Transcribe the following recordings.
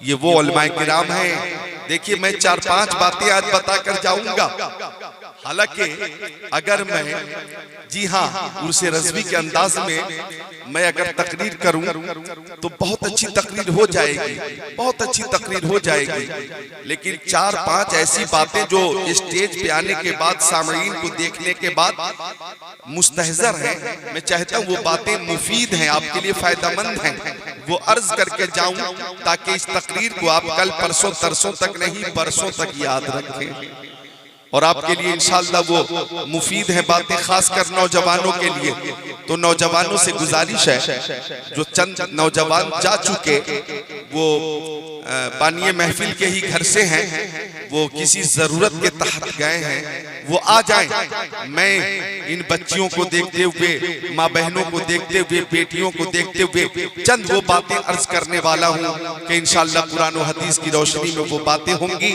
ये वो उलमाए किराम हैं। देखिए मैं 4-5 बातें आज बताकर जाऊंगा। हालांकि अगर मैं जी हाँ उर्से रज़वी के अंदाज में मैं अगर तकरीर करूं तो बहुत अच्छी तकरीर हो जाएगी, बहुत अच्छी तकरीर हो जाएगी। लेकिन 4-5 ऐसी बातें जो स्टेज पे आने के बाद सामईन को देखने के बाद मुस्तहज़र हैं, मैं चाहता हूँ वो बातें मुफीद हैं, आपके लिए फायदेमंद हैं, वो अर्ज करके जाऊं ताकि इस तकरीर को आप कल परसों तरसों तक नहीं बरसों तक याद रखें। और आपके लिए इंशाअल्लाह वो मुफीद है बातें, खासकर नौजवानों के लिए। तो नौजवानों से गुजारिश है, जो चंद नौजवान जा चुके वो बानिए महफिल के ही घर से हैं, वो किसी जरूरत के तहत गए हैं, वो आ जाएं। मैं इन बच्चियों को देखते हुए, माँ बहनों को देखते हुए, बेटियों को देखते हुए चंद वो बातें अर्ज करने वाला हूँ कि इंशाअल्लाह कुरान और हदीस की रोशनी में वो बातें होंगी।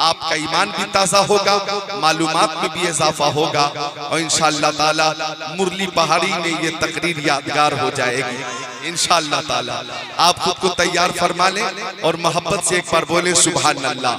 आपका ईमान भी ताज़ा होगा, मालूमात में भी इजाफा होगा और इंशाअल्लाह ताला मुरली पहाड़ी में ये तकरीर यादगार हो जाएगी इंशाअल्लाह ताला। आप खुद को तैयार फरमा लें और मोहब्बत से एक बार बोले सुभान अल्लाह।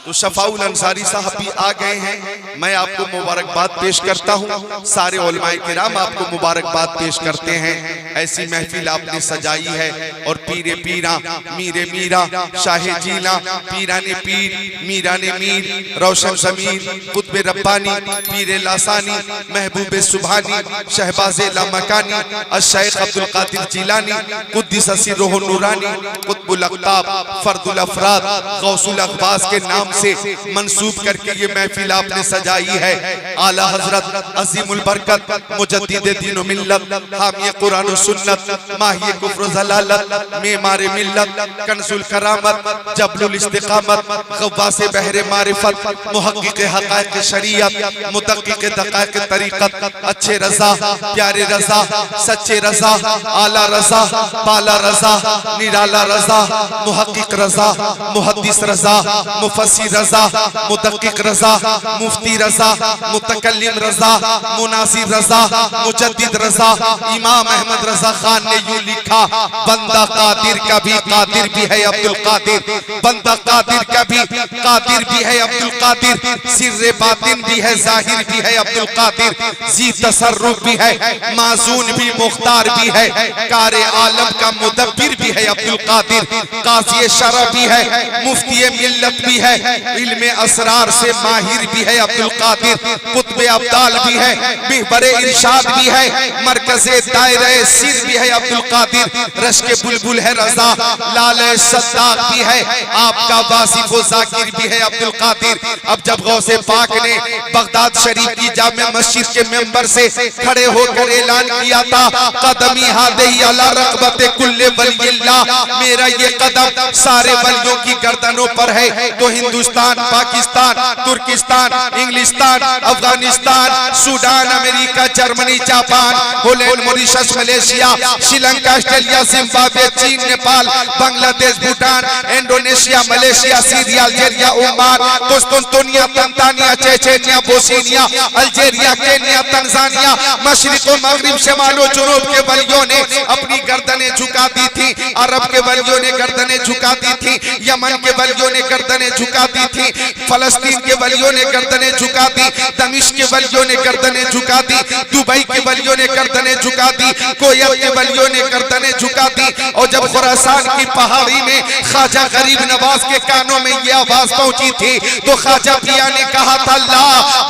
तो शफाउल अंसारी साहब भी आ गए हैं, मैं आपको मुबारकबाद पेश करता हूँ। सारे उलमाए किराम आपको मुबारकबाद पेश करते हैं। ऐसी महफिल आपने सजाई है और पीरे पीरा, मीरे मीरा, शाहे जीला, पीराने पीर, मीराने मीर, रोशन ज़मीर, कुतुब रब्बानी, पीरे लासानी, महबूब सुभानी, शहबाज़े लामकानी, अश-शेख अब्दुल कादिर जिलानी, कुद्दिस सिर्रुहु नूरानी, कुतुबुल अक़ताब, फर्दुल अफ़राद, गौसुल अक़वास के नाम से मंसूब करके ये महफिल आपने सजाई है। आला हजरत अज़ीमुल बरकत मुजद्दिद दीन व मिल्लत, हामी कुरान व सुन्नत, माही कुफ्र ज़लालत, मेमारे मिल्लत, कंज़ुल करामत, जबलुल इस्तिक़ामत, ग़व्वासे बहरे मारिफत, मुहक़्क़िक़ हक़ाइक़ शरीयत, मुदक़्क़िक़ दक़ाइक़ तरीक़त, अच्छे रज़ा, प्यारे रज़ा, सच्चे रज़ा, आला रज़ा, बाला रज़ा, निराला रज़ा, मुहक़्क़िक़ रज़ा, मुहद्दिस रज़ा, मुफस्सिर रज़ा, मुदक़्क़िक़ रज़ा, मुफ्ती रज़ा, मुतकल्लिम रज़ा, मुनासिर रज़ा, मुजद्दिद रज़ा। इमाम अहमद रज़ा खान ने यूं लिखा, बंदा कादिर का भी कादिर भी है अब्दुल कादिर, बंदा कादिर का भी कादिर भी है अब्दुल कादिर, सिर्रे बातिन भी है, जाहिर भी है अब्दुल कादिर, जी तसर्रुफ भी है, माज़ून भी, मुख्तार भी है, कारे आलम का मुदब्बिर भी है अब्दुल कादिर, काज़ी शरअ भी है, मुफ्ती मिल्लत भी है, इल्मे असरार से माहिर भी है अब्दुल कादिर, कुतुब अब्दाल भी है, मिहबरे इरशाद भी है, मरकज़े दायरे सिर भी है अब्दुल कादिर, रश्के बुलबुल है रज़ा, लाले सद्दाक भी है, आपका वासिफ व ज़ाकिर भी है अब्दुल कादिर। अब जब गौसे पाक ने बगदाद शरीफ की जामे मस्जिद के मेंबर से खड़े होकर ऐलान किया था, कदमी हादी अला रग़बते कुल्ले वलिय्यिल्लाह, मेरा ये कदम सारे वलियों की गर्दनों पर है, तो हिंदुस्तान, पाकिस्तान, तुर्किस्तान, इंग्लिस्तान, Afghanistan, Sudan, America, Germany, Japan, Holland, Mauritius, Malaysia, Sri Lanka, Australia, Zimbabwe, चीन, Nepal, Bangladesh, Bhutan, Indonesia, Malaysia, Syria, Algeria, Oman, कुस्तुनतुनिया, Tanzania, Chechnya, Bosnia, Algeria, Kenya, Tanzania, मशरिक व मगरिब, शमाल व जुनूब के वलियों ने अपनी गर्दनें झुका दी थी, अरब के वलियों ने गर्दनें झुका दी थी, यमन के वलियों ने गर्दनें झुका दी थी, फलस्तीन के वलियों ने गर्दनें झुका दी, दमिश्क के वलियों ने गर्दनें झुका दी, दुबई के वलियों ने गर्दनें झुका दी, कोयत के वलियों ने गर्दनें झुका दी। और जब खुरासान की पहाड़ी में ख्वाजा गरीब नवाज के कानों में ये आवाज पहुंची थी, तो ख्वाजा पिया ने कहा था, ला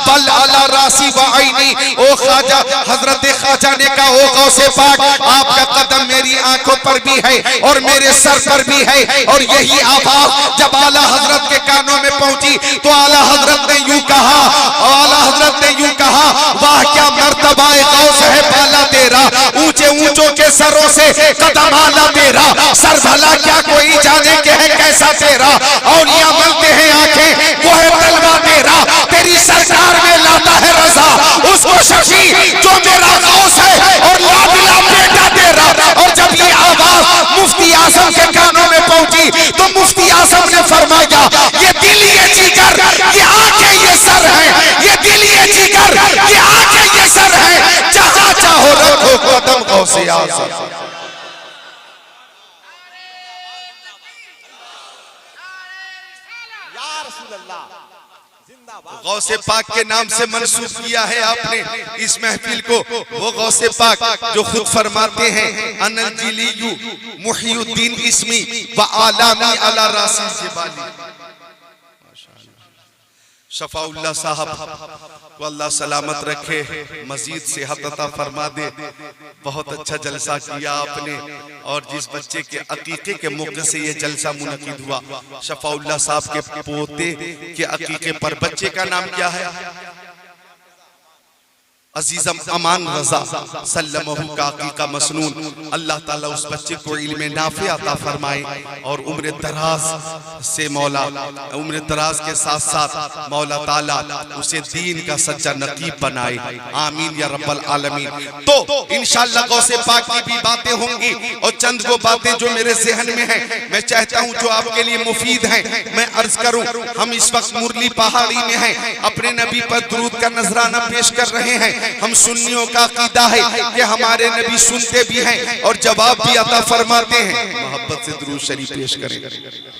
बल अला रासी व आईनी, ओ ख्वाजा, हजरत ख्वाजा ने कहा, ओ गौसे पाक, आपका कदम मेरी आंखों पर भी है और मेरे सर पर भी है। और यही आवाज जब आला हजरत के कानों में पहुंची तो आला हजरत ने यूं कहा, आला हजरत ने यूं कहा, वाह क्या मर्तबा गौस है बाला तेरा, ऊंचे ऊंचों के सरों से कदम आला तेरा, सर भला क्या कोई जाने के है कैसा तेरा, औलिया मिलते हैं आंखें वो है तलवा तेरा, तेरी सरकार में लाता है रजा उसको शफी जो मेरा गौस है और लाडला बेटा तेरा। और जब ये आवाज मुफ्ती आजम के कानों में पहुंची तो मुफ्ती आजम ने फरमाया, ये दिल ये जिगर ये आंखें ये सर है, ये दिल ये जिगर ये आंखें ये सर है, जहां चाहो रखो कदम गौसे आजम। या रसूल अल्लाह, जिंदाबाद। गौसे पाक के नाम से मंसूब किया है आपने इस महफिल को। वो गौसे पाक जो खुद फरमाते हैं अनल जिलियु मुहियुद्दीन इस्मी व आलामी अला रासिल जिबाली। शफाउल्लाह साहब को अल्लाह सलामत रखे, मजीद सेहत अता फरमा दे। बहुत अच्छा जलसा किया आपने, और जिस बच्चे के अकीके के मौके से ये जलसा मुनक़िद हुआ, शफाउल्लाह साहब के पोते के अकीके पर, बच्चे का नाम क्या है? अजीजम अमान रजा सल्लमहु का अकीका मसनून। अल्लाह ताला उस बच्चे को इल्मे नाफे अता फरमाए और उम्र दराज से मौला, उम्र दराज के साथ साथ मौला ताला उसे दीन का सच्चा नकीब बनाए। आमीन या रब्बल आलमीन। तो इंशाअल्लाह गौसे पाक की भी बातें होंगी, और चंद वो बातें जो मेरे ज़हन में हैं, मैं चाहता हूं जो आपके लिए मुफीद हैं मैं अर्ज करूं। हम इस वक्त मुरली पहाड़ी में हैं, अपने नबी पर दुरूद का नजराना पेश कर रहे हैं। हम सुन्नियों का अकीदा है कि हमारे नबी सुनते भी हैं और जवाब भी अता फरमाते हैं। मोहब्बत से दुरूद शरीफ पेश करें,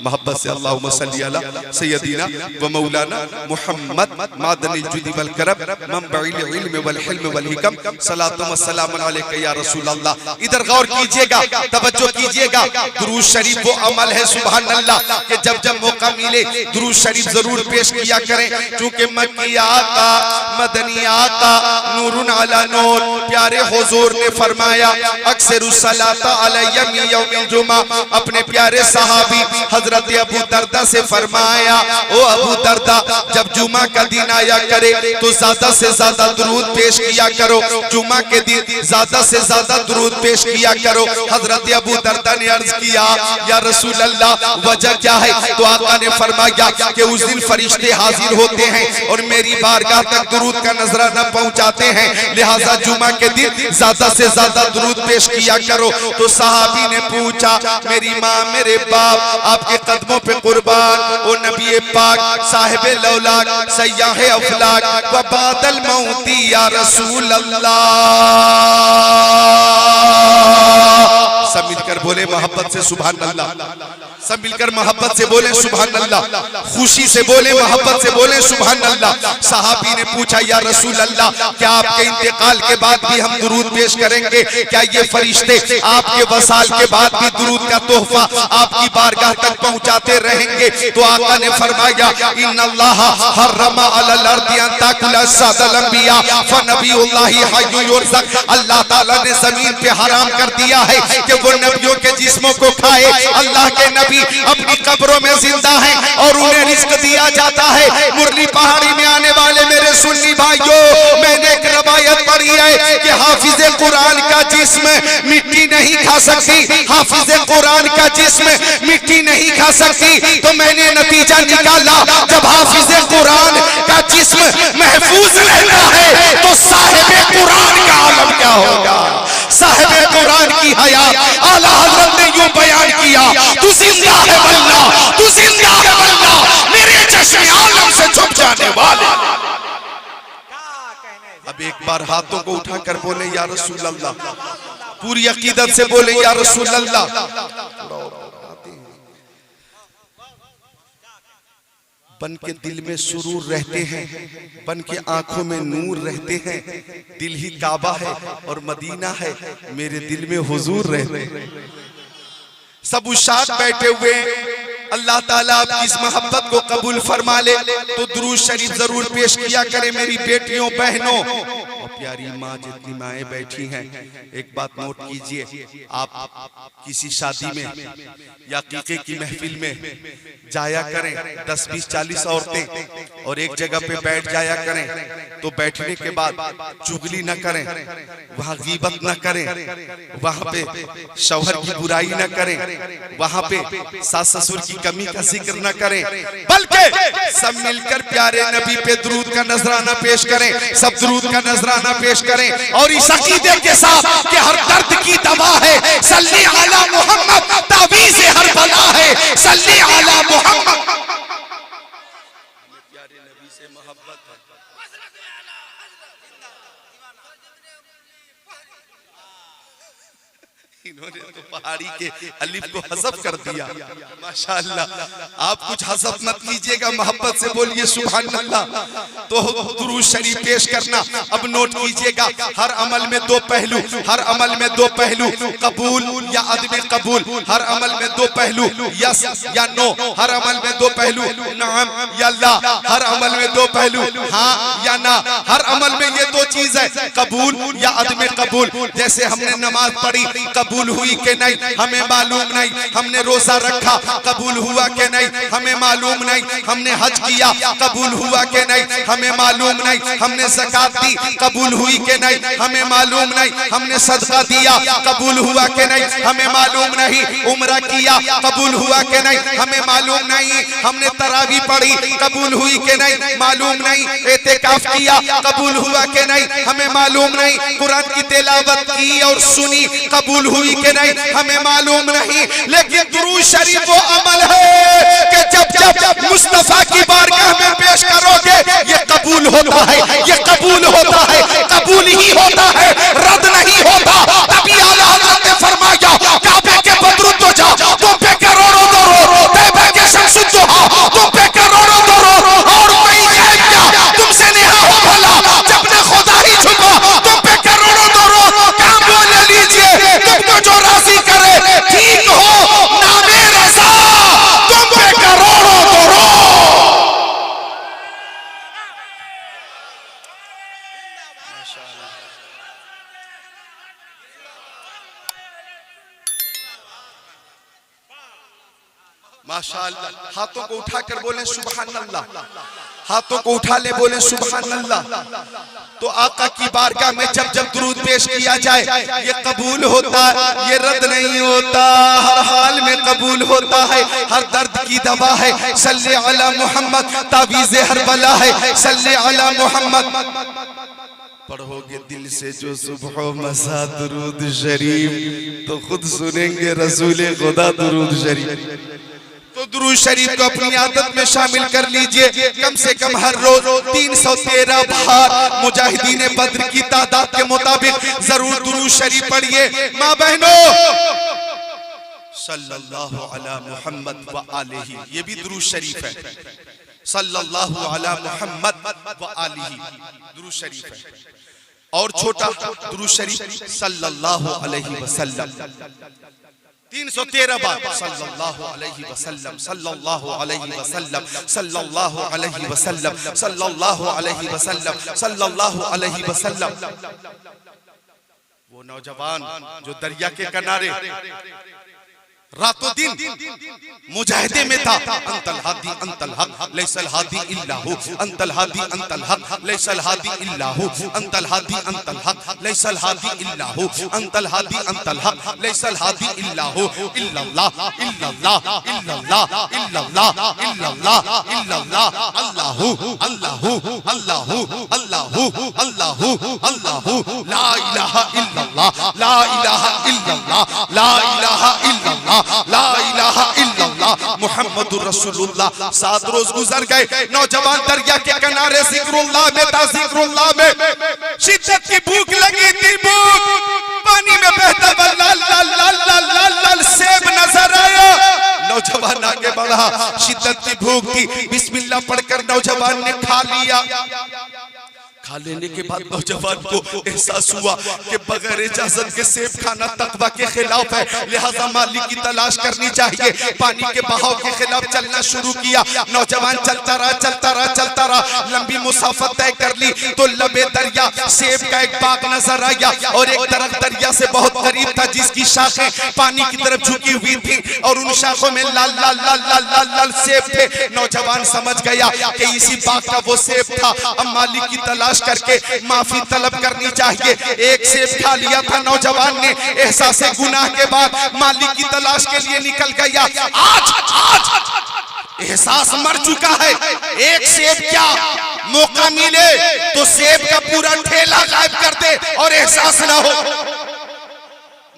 मोहब्बत से अल्लाहुम्मा सल्ली अला सय्यदिना व मौलाना मुहम्मद मादनिल जुदी वल करम मंबइल इल्म वल हिल्म वल हिकम सलातु व सलाम अलैका या रसूल अल्लाह। इधर गौर कीजिएगा, तवज्जो कीजिएगा। दुरूद शरीफ वो अमल है सुभान अल्लाह कि जब जब मौका मिले दुरूद शरीफ जरूर पेश किया करें, क्योंकि मक्की आका मदनी आका नूरुन अला नूर प्यारे हुजूर ने फरमाया अक्सर सलाता अलैया मिन यौमिल जुमा। अपने प्यारे सहाबी हजरत अबू दरदा से फरमाया, ओ अबू दरदा जब जुमा का दिन आया करे तो ज्यादा से ज्यादा दुरूद पेश किया करो, जुमा के दिन ज्यादा से ज्यादा दुरूद पेश किया करो। हजरत अबू दरदा ने अर्ज किया या रसूल अल्लाह वजह क्या है? तो आका ने फरमाया कि उस दिन फरिश्ते हाजिर होते हैं और मेरी बारगाह तक दुरूद का नजराना पहुंचाते हैं, लिहाजा जुमा के दिन ज्यादा से ज्यादा दुरूद पेश किया करो। तो सहाबी ने पूछा मेरी माँ मेरे बाप आपके कदमों पे कुर्बान, ओ नबी पाक साहिब लौलाक सयाह अफलाक व बादल मौती या रसूल अल्लाह। सब मिलकर बोले मोहब्बत से सुभान अल्लाह, सब मिलकर मोहब्बत से बोले सुभान अल्लाह, खुशी से बोले मोहब्बत से बोले सुभान अल्लाह। सहाबी ने पूछा या रसूल अल्लाह क्या आपके इंतकाल के बाद भी हम दुरूद पेश करेंगे? क्या ये फरिश्ते आपके वसाल के बाद भी दुरूद का तोहफा आपकी बारगाह तक पहुंचाते रहेंगे? तो आका ने फरमाया इन्नल्लाह हर्रमा अलल अर्दी अन ताकुला सादल अंबिया फनबियुल्लाहि हय्युन युरज़क। अल्लाह ताला ने जमीन पे हराम कर दिया है कि वो नबियों के जिस्मों को खाए। अल्लाह के नबी अपनी कब्रों में जिंदा हैं और उन्हें रिज़्क दिया जाता है। मुरली पहाड़ी में आने वाले मेरे सुन्नी भाइयों, मैंने एक रवायत पढ़ी है कि हाफिज़े कुरान का जिस्म मिट्टी नहीं खा सकती, हाफिज़े कुरान का जिस्म मिट्टी नहीं खा सकती। तो मैंने नतीजा निकाला जब हाफिज़े कुरान का जिस्म महफूज रहता है तो साहिबे कुरान का आलम क्या होगा? साहिबे कुरान की हयात आला हज़रत ने यूं बयान किया, तू जिंदा है वल्लाह, तू जिंदा है वल्लाह, मेरे चश्मे आलम से छुप जाने वाले। अब एक बार हाथों को उठाकर बोले या रसूल अल्लाह, पूरी अकीदत से बोले या रसूल अल्लाह। बन के दिल में सुरूर रहते हैं, बन के आंखों में नूर रहते हैं। दिल ही काबा है और मदीना है, मेरे दिल में हुजूर रहते हैं। सब उशाद बैठे हुए, अल्लाह ताला आपकी इस मोहब्बत को कबूल फरमा ले तो दुरूद शरीफ जरूर पेश किया करें मेरी बेटियों बहनों और प्यारी माँ जितनी माएँ बैठी हैं। एक बात नोट कीजिए, आप किसी शादी में या कीके की महफिल में जाया करें, 10, 20, 40 औरतें और एक जगह पे बैठ जाया करें, तो बैठने के बाद चुगली न करें, वहाँ गीबत न करें, वहाँ पे शौहर की बुराई न करें, वहाँ पे सास ससुर की कमी का जिक्र न करें, बल्कि सब मिलकर प्यारे नबी पे दुरूद का नजराना पेश करें, सब दुरूद का नजराना पेश करें और इस अकीदे के साथ कि हर दर्द की दवा है सल्ली अला मोहम्मद, तावीज़ हर बला है सल्ली अला मोहम्मद। प्यारे नबी से मोहब्बत है। इन्होंने तो पहाड़ी के अलिफ को हज़फ कर दिया। माशाअल्लाह, आप कुछ हज़फ मत कीजिएगा, मोहब्बत से बोलिए सुभान अल्लाह। तो दुरूद शरीफ पेश करना अब नोट कीजिएगा। हर अमल में दो पहलू, हर अमल में दो पहलू, कबूल या अदम कबूल। हर अमल में दो पहलू, यस या नो। हर अमल में दो पहलू, नाम या ला। हर अमल में दो पहलू, हाँ या ना। हर अमल में ये दो चीज है, कबूल या अदम कबूल। जैसे हमने नमाज पढ़ी, कबूल हुई के नहीं हमें मालूम नहीं। हमने रोजा रखा, कबूल हुआ के नहीं हमें मालूम नहीं। हमने हज किया, कबूल हुआ के नहीं हमें मालूम नहीं। हमने ज़कात दी, कबूल हुई के नहीं हमें मालूम नहीं। हमने सदका दिया, कबूल हुआ के नहीं हमें मालूम नहीं। उम्रा किया, कबूल हुआ के नहीं हमें मालूम नहीं। हमने तरावी पढ़ी, कबूल हुई के नहीं मालूम नहीं। एतेकाफ किया, कबूल हुआ के नहीं हमें मालूम नहीं। कुरान की तिलावत की और सुनी, कबूल हुई के नहीं हमें मालूम नहीं। लेकिन दुरूद शरीफ वो अमल है कि जब जब मुस्तफा की बारगाह में पेश करोगे ये कबूल होता है, ये कबूल होता है, कबूल ही होता है, रद्द नहीं होता। तभी आला हज़रत ने फरमाया, काबे के बदरू तो जा, तुम पे करोड़ों दरो, तैबे के शम्स दुहा, तुम पे करोड़ों दरो, और कोई है क्या तुमसे नेहा हो भला, जब ने खुदा ही छुपा, तुम पे करोड़ों दरो। काम बोल लीजिए, तुमको जो राजी करे, ठीक हो नामे रज़ा, तुम पे करोड़ों दरो। माशाअल्लाह, हाथों को उठाकर बोले सुभान अल्लाह। हाथों को उठा ले, बोले सुभान अल्लाह। तो आका की बारगाह में जब जब दुरूद पेश किया जाए ये कबूल होता है, ये रद्द नहीं होता। हर हाल में कबूल होता है, हर दर्द की दवा है। सल्ले अला मोहम्मद, तावीज़े हर बला है। सल्ले अला मोहम्मद। पढ़ोगे दिल से जो सुबह मसा दुरूद शरीफ तो खुद सुनेंगे रसूले खुदा दुरूद शरीफ। तो दुरूद शरीफ को अपनी आदत में शामिल कर लीजिए। कम से कम हर रोज 313 बार मुजाहिदीन बद्र की तादाद के मुताबिक जरूर दुरूद शरीफ पढ़िए। माँ बहनों, सल्लल्लाहु अला मुहम्मद व आलिही, ये भी दुरूद शरीफ है। सल्लल्लाहु अला मुहम्मद व आलिही दुरूद शरीफ है। और छोटा दुरूद शरीफ सल्लल्लाहु अलैहि वसल्लम 313 बार। सल्लल्लाहु अलैहि वसल्लम, सल्लल्लाहु अलैहि वसल्लम, सल्लल्लाहु अलैहि वसल्लम, सल्लल्लाहु अलैहि वसल्लम, सल्लल्लाहु अलैहि वसल्लम। वो नौजवान जो दरिया के किनारे रातों दिन मुजाहिदे में था। अंतल हादी अंतल हक लैसल हादी इल्ला हु, अंतल हादी अंतल हक लैसल हादी इल्ला हु, अंतल हादी अंतल हक लैसल हादी इल्ला हु, अंतल हादी अंतल हक लैसल हादी इल्ला हु। इल्लल्लाह इल्लल्लाह इल्लल्लाह इल्लल्लाह इल्लल्लाह इल्लल्लाह, अल्लाहु अल्लाहु अल्लाहु अल्लाहु अल्लाहु अल्लाहु, ला इलाहा इल्लल्लाह, ला इलाहा इल्लल्लाह, ला इलाहा इल्लल्लाह, ला इलाहा इल्लल्लाह मुहम्मदुर रसूलुल्लाह। 7 रोज गुजर गए, नौजवान दरिया के किनारे जिक्रुल्लाह में था। जिक्रुल्लाह में शिद्दत की भूख लगी थी। भूख पानी में बहता हुआ लाल लाल लाल लाल लाल लाल सेब नजर आया। नौजवान आगे बढ़ा, शिद्दत की भूख थी। बिस्मिल्लाह पढ़कर नौजवान ने खा लिया। खा लेने के बाद नौजवान को एहसास हुआ कि बगैर इजाजत के सेब खाना तकवा के खिलाफ है, लिहाजा मालिक की तलाश करनी चाहिए। पानी के बहाव के खिलाफ चलना शुरू किया। नौजवान चलता रहा चलता रहा चलता रहा। लंबी मुसाफत तय कर ली तो लबे दरिया सेब का एक बाग नजर आया और एक दरख्त दरिया से बहुत करीब था जिसकी शाखें पानी की तरफ झुकी हुई थी और उन शाखों में लाल लाल लाल लाल लाल लाल सेब थे। नौजवान समझ गया कि इसी बाग का वो सेब था। अब मालिक की तलाश करके माफी तलब करनी चाहिए। एक सेब खा लिया था नौजवान ने, एहसासे गुनाह के बाद मालिक की तलाश के लिए निकल गया। आज आज एहसास मर चुका है। एक सेब क्या, मौका मिले तो सेब का पूरा ठेला गायब कर दे और एहसास ना हो।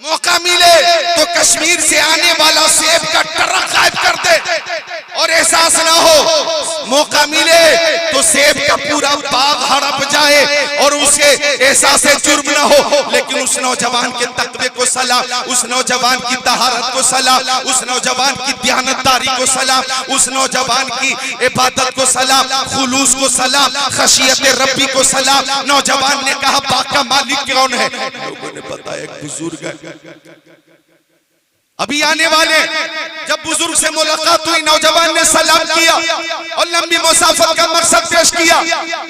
मौका मिले तो कश्मीर से आने वाला सेब का ट्रक गायब कर दे और एहसास ना हो। मौका मिले तो सेब का पूरा बाग हड़प जाए और उसे एहसास जुर्म न हो, लेकिन उस नौजवान के तकवे को सलाम, उस नौजवान की तहारत को सलाम, उस नौजवान की दयानतदारी को सलाम, उस नौजवान की इबादत को सलाम, खुलूस को सलाम, खशियत रब्बी को सलाम। नौजवान ने कहा बाग का मालिक कौन है? लोगों ने बताया एक बुजुर्ग है अभी आने वाले। जब बुजुर्ग से मुलाकात हुई, नौजवान ने सलाम किया और लंबी मुसाफत का मकसद पेश किया।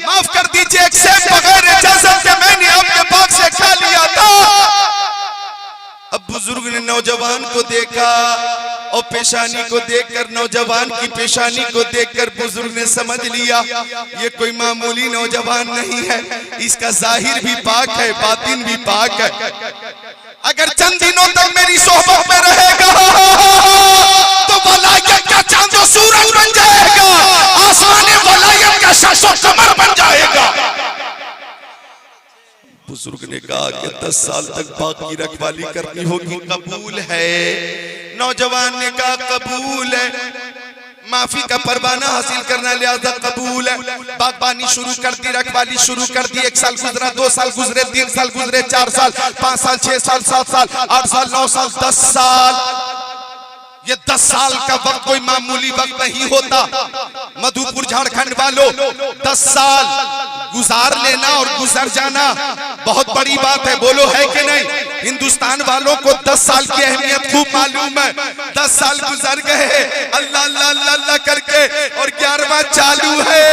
माफ कर दीजिए, एक सेब बगैर इजाजत के मैंने आपके बाग से खा लिया था। अब बुजुर्ग ने नौजवान को देखा और पेशानी को देखकर, नौजवान की पेशानी को देखकर बुजुर्ग ने समझ लिया ये कोई मामूली नौजवान नहीं है, इसका जाहिर भी पाक है, बातिन भी पाक है। अगर चंद दिनों तक मेरी सोहबत में रहेगा तो वलायत का चांद और सूरज बन जाएगा, आसमान वलायत का शख्स और कमर बन जाएगा। बुजुर्ग ने कहा कि 10 साल तक बाग की रखवाली करनी होगी, कबूल है? नौजवान ने कहा कबूल है। माफी का परवाना हासिल करना लिहाजा कबूल है। बागबानी शुरू कर दी, रखवाली शुरू कर दी। 1 साल गुजरा, 2 साल गुजरे, 3 साल गुजरे, 4 साल, 5 साल, 6 साल, 7 साल, 8 साल, 9 साल, 10 साल। ये 10 साल का वक्त कोई मामूली वक्त नहीं होता। मधुपुर झारखंड वालों, 10 साल गुजार लेना और गुजर जाना बहुत बड़ी बात है, बोलो है कि नहीं? हिंदुस्तान वालों को 10 साल की अहमियत खूब मालूम है। 10 साल गुजर गए अल्लाह अल्लाह अल्लाह अल्लाह करके और 11वां चालू है।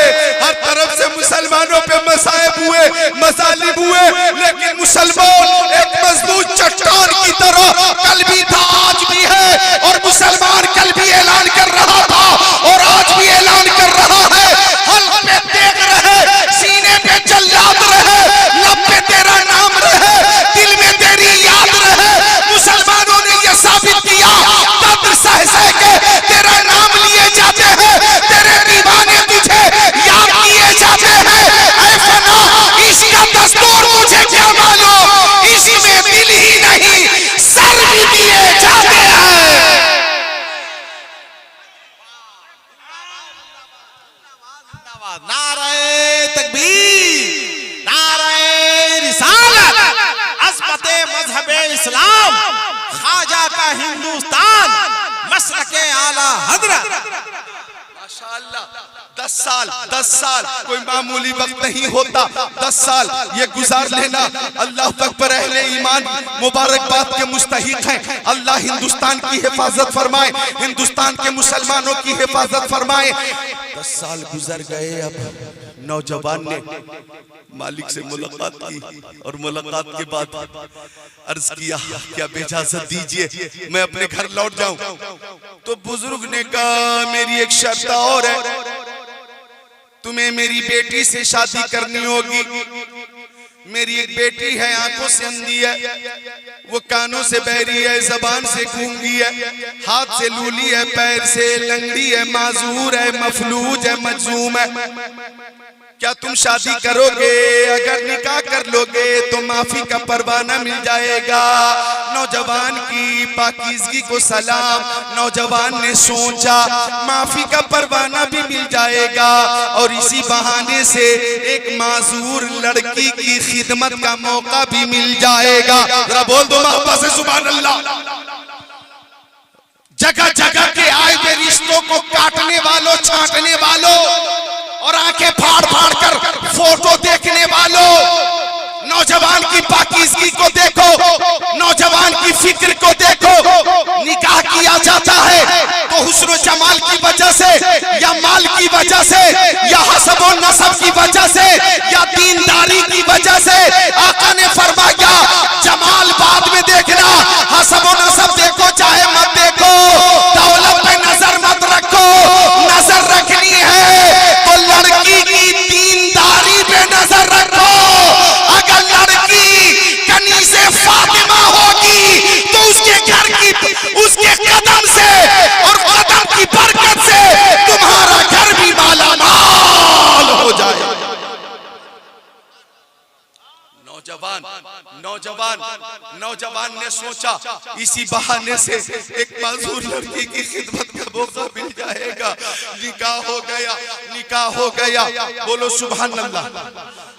हर तरफ से मुसलमानों पे मसाइब हुए, मसालिब हुए, लेकिन मुसलमान एक मजबूत चट्टान की तरह कल भी था, आज भी है। और मुसलमान कल भी ऐलान कर रहा था और आज भी ऐलान कर रहा है। हल पे देख रहे, सीने पे जल्लाद रहे, लब पे तेरा नाम रहे, दिल में तेरी याद रहे। मुसलमानों ने यह साबित किया, कब्र सह सह के तेरा नाम लिए जाते हैं, तेरे दीवाने तुझे याद किए जाते हैं। ऐ फना, इसका दस्तूर मुझे क्या मालूम, इसी में दिल ही नहीं सर भी दिए जाते हैं। नारे तकबीर, नारे रिसालत, अज़मते मज़हबे इस्लाम, ख्वाजा का हिंदुस्तान, मसलके आला हज़रत। माशाअल्लाह, 10 साल कोई मामूली वक्त नहीं होता। 10 साल ये गुजार लेना अल्लाह अकबर, अहले ईमान मुबारकबाद के मुस्तहिक हैं। अल्लाह हिंदुस्तान की हिफाजत फरमाए, हिंदुस्तान के मुसलमानों की हिफाजत फरमाए। 10 साल गुजर गए। अब नौजवान ने मालिक से मुलाकात की और मुलाकात के बाद अर्ज किया क्या इजाजत दीजिए मैं अपने घर लौट जाऊं। तो बुजुर्ग ने कहा मेरी एक शर्त और है, तुम्हें मेरी बेटी से शादी करनी होगी। मेरी एक बेटी है, आंखों से अंधी है, वो कानों से बहरी है, जबान से गूंगी है, हाथ से लूली है, पैर से लंगड़ी है, माजूर है, मफलूज है, मजूम है। क्या तुम शादी करोगे? अगर निकाह कर लोगे तो माफी का परवाना मिल जाएगा। नौजवान की पाकीज़गी को सलाम। नौजवान ने सोचा माफी का परवाना भी मिल जाएगा और इसी बहाने से एक माजूर लड़की की खिदमत का मौका भी मिल जाएगा। जरा बोल दो मोहब्बत से सुभान अल्लाह। जगह जगह के आए हुए रिश्तों को काटने वालों, छांटने वालों और आंखें फाड़ फाड़ कर फोटो देखने वालों, नौजवान की पाकीज़गी को देखो, नौजवान की फिक्र को देखो। निकाह किया जाता है तो हुस्न जमाल की वजह से या माल की वजह से या हसब और नसब की वजह से या दीनदारी की वजह से। आका ने फरमाया जमाल बाद में देखना, हसब और नसब देखो चाहे मत देखो। दौलत पे नजर मत रखो, नजर रखनी है तो लड़की की दीनदारी पे नजर रखो। अगर लड़की कनीज़े फातिमा होगी तो उसके घर की, उसके कदम से और कदम की बरकत से तुम्हारा घर भी मालामाल हो जाए। नौजवान ने सोचा इसी बहाने से एक माजूर लड़की की खिदमत का मौका मिल जाएगा। निकाह हो गया। निकाह हो गया, बोलो सुभान अल्लाह।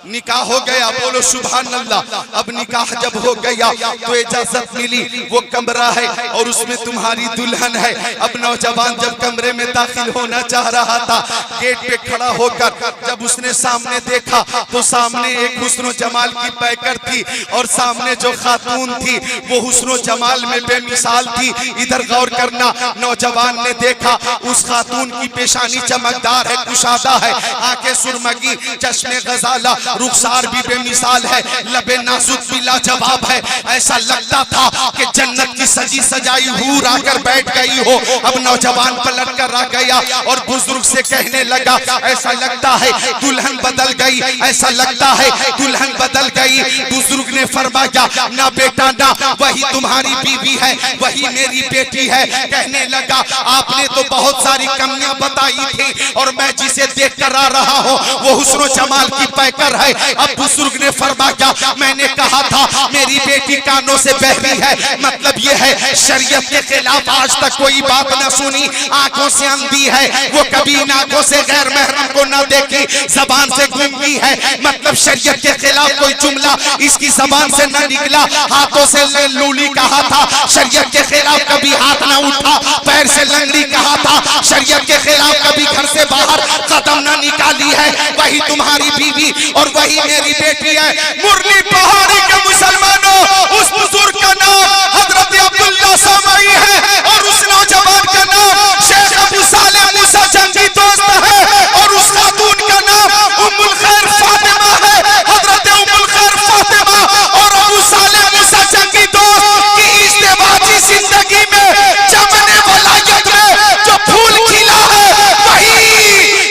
निकाह हो गया, बोलो सुभान अल्लाह। अब निकाह जब हो गया तो इजाजत मिली, वो कमरा है और उसमें तुम्हारी दुल्हन है। अब नौजवान जब कमरे में दाखिल होना चाह रहा था, गेट पे खड़ा होकर जब उसने सामने देखा तो सामने एक हुस्न जमाल की पैकर थी और सामने जो खातून थी वो हुस्न जमाल में बेमिसाल थी। इधर गौर करना, नौजवान ने देखा उस खातून की पेशानी चमकदार है, कुशादा है, आंखें सुरमगी, चश्मे गजाला, रुखसार भी बेमिसाल है, लबे नाजुक भी लाजवाब है। ऐसा लगता था कि जन्नत की सजी सजाई हूर आकर बैठ गई हो। अब नौजवान पलट कर आ गया और बुजुर्ग से कहने लगा, ऐसा लगता है दुल्हन बदल गई, ऐसा लगता है दुल्हन बदल गई। बुजुर्ग ने फरमाया, ना बेटा ना, वही तुम्हारी बीवी है, वही मेरी बेटी है। कहने लगा, आपने तो बहुत सारी कमियां बताई थी और मैं जिसे देख कर आ रहा हूँ वो हुस्न जमाल की पैकर है। अब बुजुर्ग ने फरमाया, मैंने कहा था मेरी बेटी कानों से बहरी है, मतलब ये है शरीयत के खिलाफ आज तक कोई बात न सुनी, आंखों से अंधी है, वो कभी इन आंखों से गैर महरम को न देखी, जबान से गूंगी है, मतलब शरीयत के खिलाफ कोई जुमला इसकी जबान से न निकला। हाथों से लूली कहा था, शरीयत के खिलाफ कभी हाथ न उठा, पैर से लंगड़ी कहा था, शरीयत के खिलाफ कभी घर से बाहर कदम न निकाली है। वही तुम्हारी बीवी और वही मेरी बेटी है। मुरली पहाड़ी के मुसलमानों, उस बुजुर्ग का नाम हजरत अब्दुल्ला सामई है और उस नौजवान का नाम शेख अबू सालेह मूसा जंगी दोस्त है और उस खातून का नाम उम्मुल खैर फातिमा है, हजरत उम्मुल खैर फातिमा और अबू सालेह मूसा जंगी दोस्त की इज़्दिवाजी जिंदगी में जमने वलायत में जो फूल खिला है वही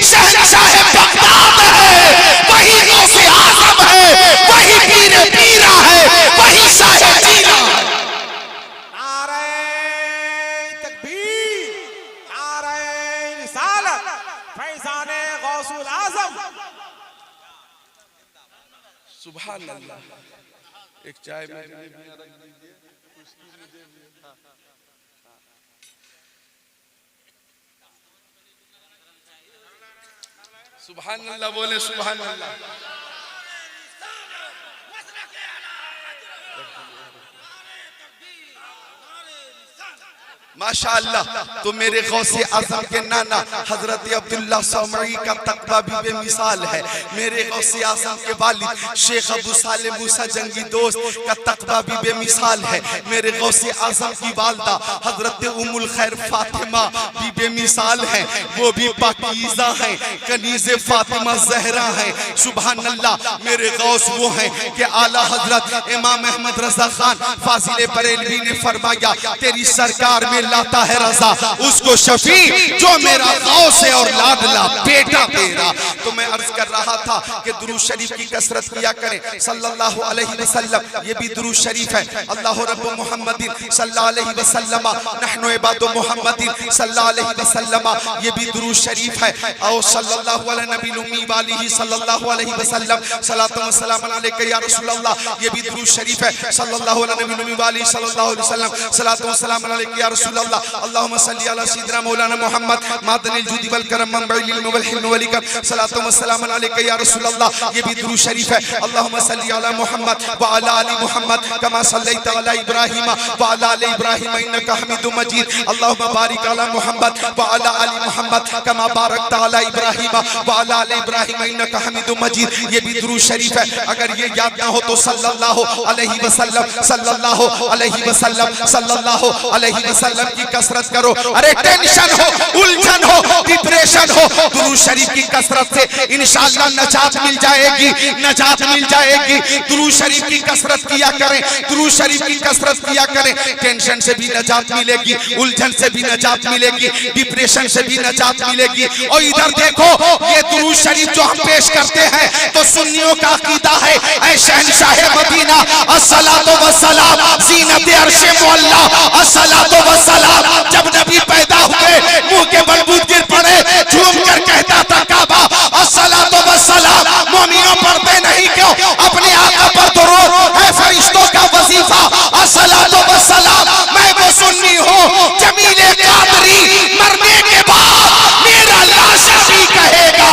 शहंशाह बगदाद है, वही गौसे आज़म है, वही पीर पीरा है, वही शाह जीरा है। नारे तकबीर, नारे रिसालत, फैज़ाने गौसुल आज़म। सुभान अल्लाह। एक चाय में सुभान अल्लाह बोले, सुभान अल्लाह। माशाअल्लाह। तो मेरे गौसे आज़म के नाना हजरत अब्दुल्ला सामई का तकवा भी बेमिसाल है। मेरे गौसे आज़म के वालिद शेख अबू सालेह मूसा जंगी दोस्त का तकवा भी बेमिसाल है। मेरे गौसे आज़म की वालदा हजरत उम्मुल खैर फातिमा भी बेमिसाल है, वो भी पाकीज़ा है, कनीज़े फातिमा ज़हरा है। सुभान अल्लाह। मेरे गौस वो हैं कि आला हजरत इमाम अहमद रज़ा खान फाजिल बरेलवी ने फरमाया, तेरी सरकार में लाता है रजा उसको शफी जो मेरा गौस है और लाडला बेटा तेरा। तो मैं अर्ज कर रहा था कि दुरूद शरीफ की कसरत किया करें सल्लल्लाहु अलैहि वसल्लम। ये भी दुरूद शरीफ है, अल्लाह रब्बु मुहम्मदिन सल्लल्लाहु अलैहि वसल्लम नहनु इबादु मुहम्मदिन सल्लल्लाहु अलैहि वसल्लम। ये भी दुरूद शरीफ है। और सल्लल्लाहु अला नबी उम्मी वालिही सल्लल्लाहु अलैहि वसल्लम सलातु व सलाम अलैका या रसूल अल्लाह। ये भी दुरूद शरीफ है, सल्लल्लाहु अला नबी उम्मी वालिही सल्लल्लाहु अलैहि वसल्लम सलातु व सलाम अलैका या रसूल अल्लाह। अल्लाहुम्मा सल्ली अला सय्यिदिना मौलाना मुहम्मद मादनिल जुदी वल करम मनबइल इल्म वल हिल्म वल इकराम सलातु व सलाम अलैका या रसूल अल्लाह। ये भी दुरूद शरीफ है, अल्लाहुम्मा सल्ली अला मुहम्मद व अला आलि मुहम्मद कमा सल्लैता अला इब्राहीम व अला आलि इब्राहीम इन्नका हमीदुम मजीद। अल्लाहुम्मा बारिक अला मुहम्मद व अला आलि मुहम्मद कमा बारकता अला इब्राहीम व अला आलि इब्राहीम इन्नका हमीदुम मजीद। ये भी दुरूद शरीफ है। अगर ये याद ना हो तो सल्लल्लाहु अलैहि वसल्लम सल्लल्लाहु अलैहि वसल्लम सल्लल्लाहु अलैहि वसल्लम की कसरत करो। अरे टेंशन हो, उलझन हो, डिप्रेशन हो, दुरूद शरीफ की कसरत से इंशाअल्लाह नजात मिल जाएगी, नजात मिल जाएगी। दुरूद शरीफ की कसरत किया करें, दुरूद शरीफ की कसरत किया करें। टेंशन से भी नजात मिलेगी, उलझन से भी नजात मिलेगी, डिप्रेशन से भी नजात मिलेगी। और इधर देखो ये दुरूद शरीफ जो हम पेश करते हैं तो सुन्नियों का अकीदा है, ऐ शहंशाह मदीना अस्सलातु वस्सलाम ज़ीनत अर्श मुअल्ला अस्सलातु वस्सलाम। जब नबी पैदा हुए मुंह के बलबूत गिर पड़े, झूम कर कहता था काबा अस्सलातु वस्सलाम। मोमियों पढ़ते नहीं क्यों? अपने आका पर दुरूद है फरिश्तों का वजीफा अस्सलातु वस्सलाम। मैं वो सुन्नी हूँ जमीले कादरी मरने के बाद मेरा लाशा भी कहेगा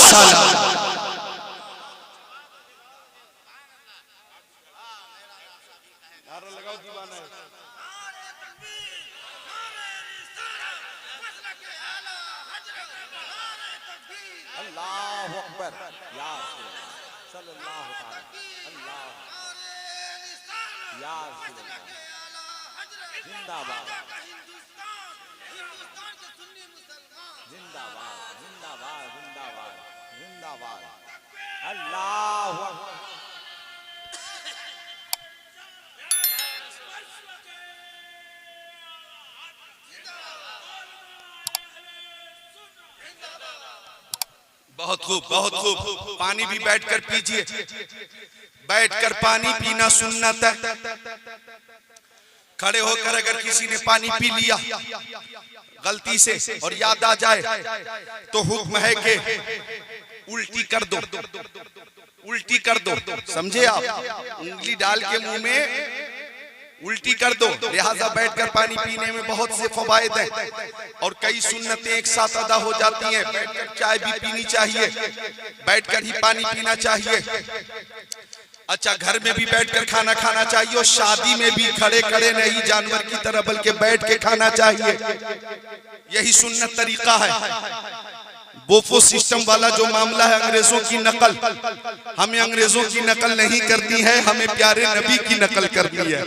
माशाअल्लाह। अल्लाहु अकबर या सल्लल्लाहु अलैहि अल्लाह या जिंदाबाद जिंदाबाद जिंदाबाद जिंदाबाद जिंदाबाद अल्लाहु अकबर। बहुत खूब, बहुत खूब। पानी भी बैठकर पीजिए, बैठकर पानी पीना सुन्नत है। खड़े होकर अगर किसी ने पानी पी लिया गलती से और याद आ जाए तो हुक्म है कि उल्टी कर दो, उल्टी कर दो, समझे आप? उंगली डाल के मुंह में उल्टी कर दो। लिहाजा बैठकर पानी पीने में बहुत से फवायद हैं और कई सुन्नतें एक साथ अदा हो जाती हैं। बैठकर चाय भी पीनी चाहिए, बैठकर ही पानी पीना चाहिए। अच्छा, घर में भी बैठकर खाना खाना चाहिए और शादी में भी खड़े खड़े नहीं जानवर की तरह बल्कि बैठ के खाना चाहिए। यही सुन्नत तरीका है। बोफो सिस्टम वाला जो मामला है, अंग्रेजों की नकल, हमें अंग्रेजों की नकल नहीं करनी है, हमें प्यारे नबी की नकल करनी है।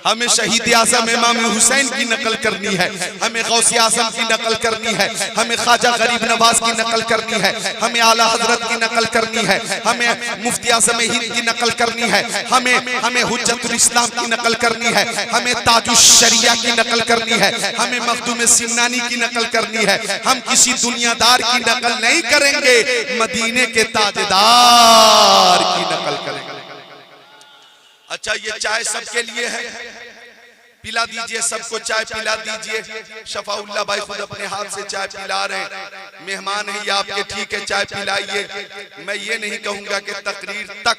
हमें शहीद आजम इमाम हुसैन की नकल करनी है, हमें गौसे आजम की नकल करनी है, हमें ख्वाजा गरीब नवाज की नकल करनी है, हमें आला हजरत की नकल करनी है, हमें मुफ्ती आजम हिंद की नकल करनी है, हमें हुज्जतुल इस्लाम की नकल करनी है, हमें ताजुश शरिया की नकल करनी है, हमें मखदूम सिन्नानी की नकल करनी है। हम किसी दुनियादार की नकल नहीं करेंगे, मदीने के ताजदार की नकल करेंगे। अच्छा, ये चाय सबके लिए है, पिला दीजिए, सबको चाय पिला दीजिए। शफाउल्लाह भाई खुद अपने हाथ से चाय पिला रहे हैं, मेहमान है ये आपके, ठीक है चाय पिलाइए। मैं ये नहीं कहूंगा कि तकरीर तक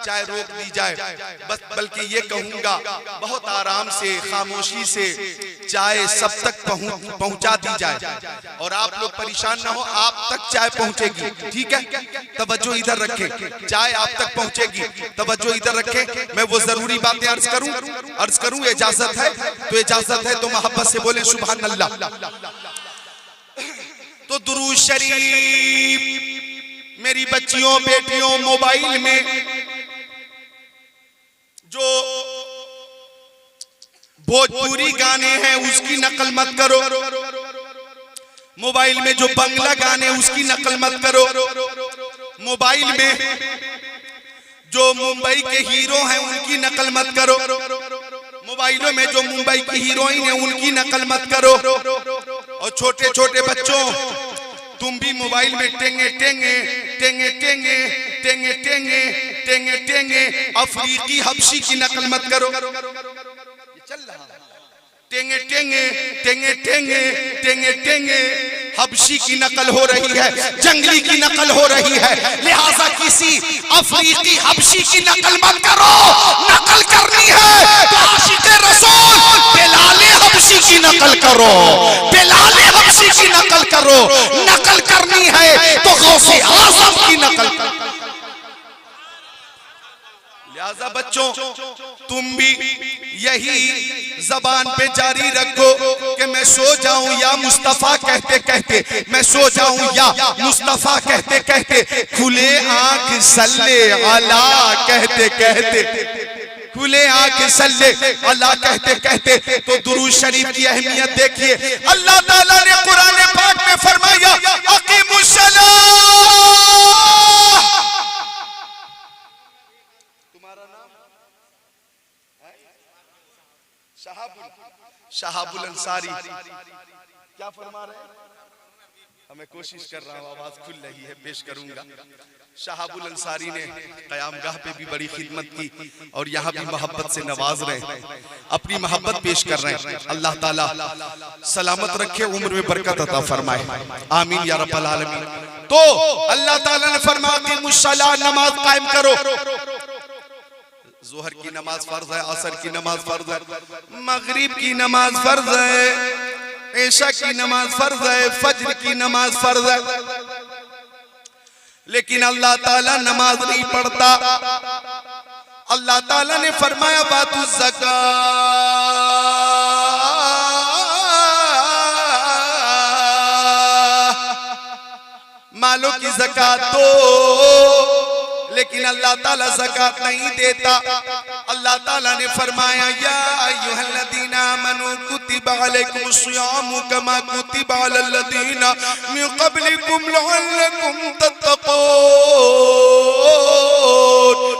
चाय रोक दी जाए, बस बल्कि ये कहूंगा बहुत आराम से खामोशी से चाय सब तक पहुंचा दी जाए और आप लोग परेशान ना हो, आप तक चाय पहुंचेगी, ठीक है? तवज्जो इधर रखें, चाय आप तक पहुंचेगी, तवज्जो इधर रखें। मैं वो जरूरी बातें अर्ज करूं, इजाजत है तो इजाजत है तो मोहब्बत से बोले सुभान अल्लाह। तो दुरूद शरीफ मेरी बच्चियों बेटियों, मोबाइल में जो भोजपुरी गाने हैं उसकी नकल मत करो, मोबाइल में जो बंगला गाने उसकी नकल मत करो, मोबाइल में जो मुंबई के हीरो हैं उनकी नकल मत करो, मोबाइलों में जो मुंबई की हीरोइन है उनकी नकल मत करो। और छोटे छोटे बच्चों, तुम भी मोबाइल में टेंगे टेंगे टेंगे टेंगे टेंगे टेंगे टेंगे टेंगे अफ्रीकी हबशी की नकल मत करो। चल रहा टेंगे टेंगे टेंगे टेंगे टेंगे टेंगे हबशी की नकल हो रही है, जंगली की नकल हो रही है। लिहाजा किसी अफ्रीकी हबशी की नकल मत करो। नकल करनी है तो आशिक़े रसूल बिलाले हबशी की नकल करो, बिलाले हबशी की नकल करो। नकल करनी है तो गौसे आज़म की नकल करो। लिहाजा बच्चों, तुम भी यही जबान पे जारी रखो कि मैं सो जाऊं या मुस्तफा कहते कहते, मैं सो जाऊं या मुस्तफा कहते कहते, खुले आंख सल्ले अला कहते कहते, खुले आंख सल्ले अला कहते कहते। तो दुरूद शरीफ की अहमियत देखिए। अल्लाह ताला ने कुरान पाक में फरमाया अकीमुस्सलाह। शहाबुल अंसारी क्या फरमा रहे हैं? हमें कोशिश कर रहा हूँ, आवाज खुल रही है, पेश करूंगा। शहाबुल अंसारी ने क़यामगाह पे भी बड़ी खिदमत की और यहाँ भी मोहब्बत से नवाज रहे, अपनी मोहब्बत पेश कर रहे हैं। अल्लाह ताला सलामत रखे, उम्र में बरकत अता फरमाए, आमीन या रब्बल आलमीन। तो अल्लाह ताला ने फरमाया कि मुसल्ला नमाज कायम करो। जोहर की नमाज फर्ज है, असर की नमाज फर्ज है, मगरिब की नमाज फर्ज है, ऐशा की नमाज फर्ज है, फज्र की नमाज फर्ज है। लेकिन अल्लाह ताला नमाज नहीं पढ़ता। अल्लाह ताला ने फरमाया बातु ज़कात, मालों की ज़कात दो, लेकिन अल्लाह ताला ज़कात नहीं देता। अल्लाह ताला ने फरमाया या अय्युहल्लज़ीना आमनू कुतिबा अलैकुमुस्सियामु कमा कुतिबा अलल्लज़ीना मिन क़ब्लिकुम लअल्लकुम तत्तक़ून।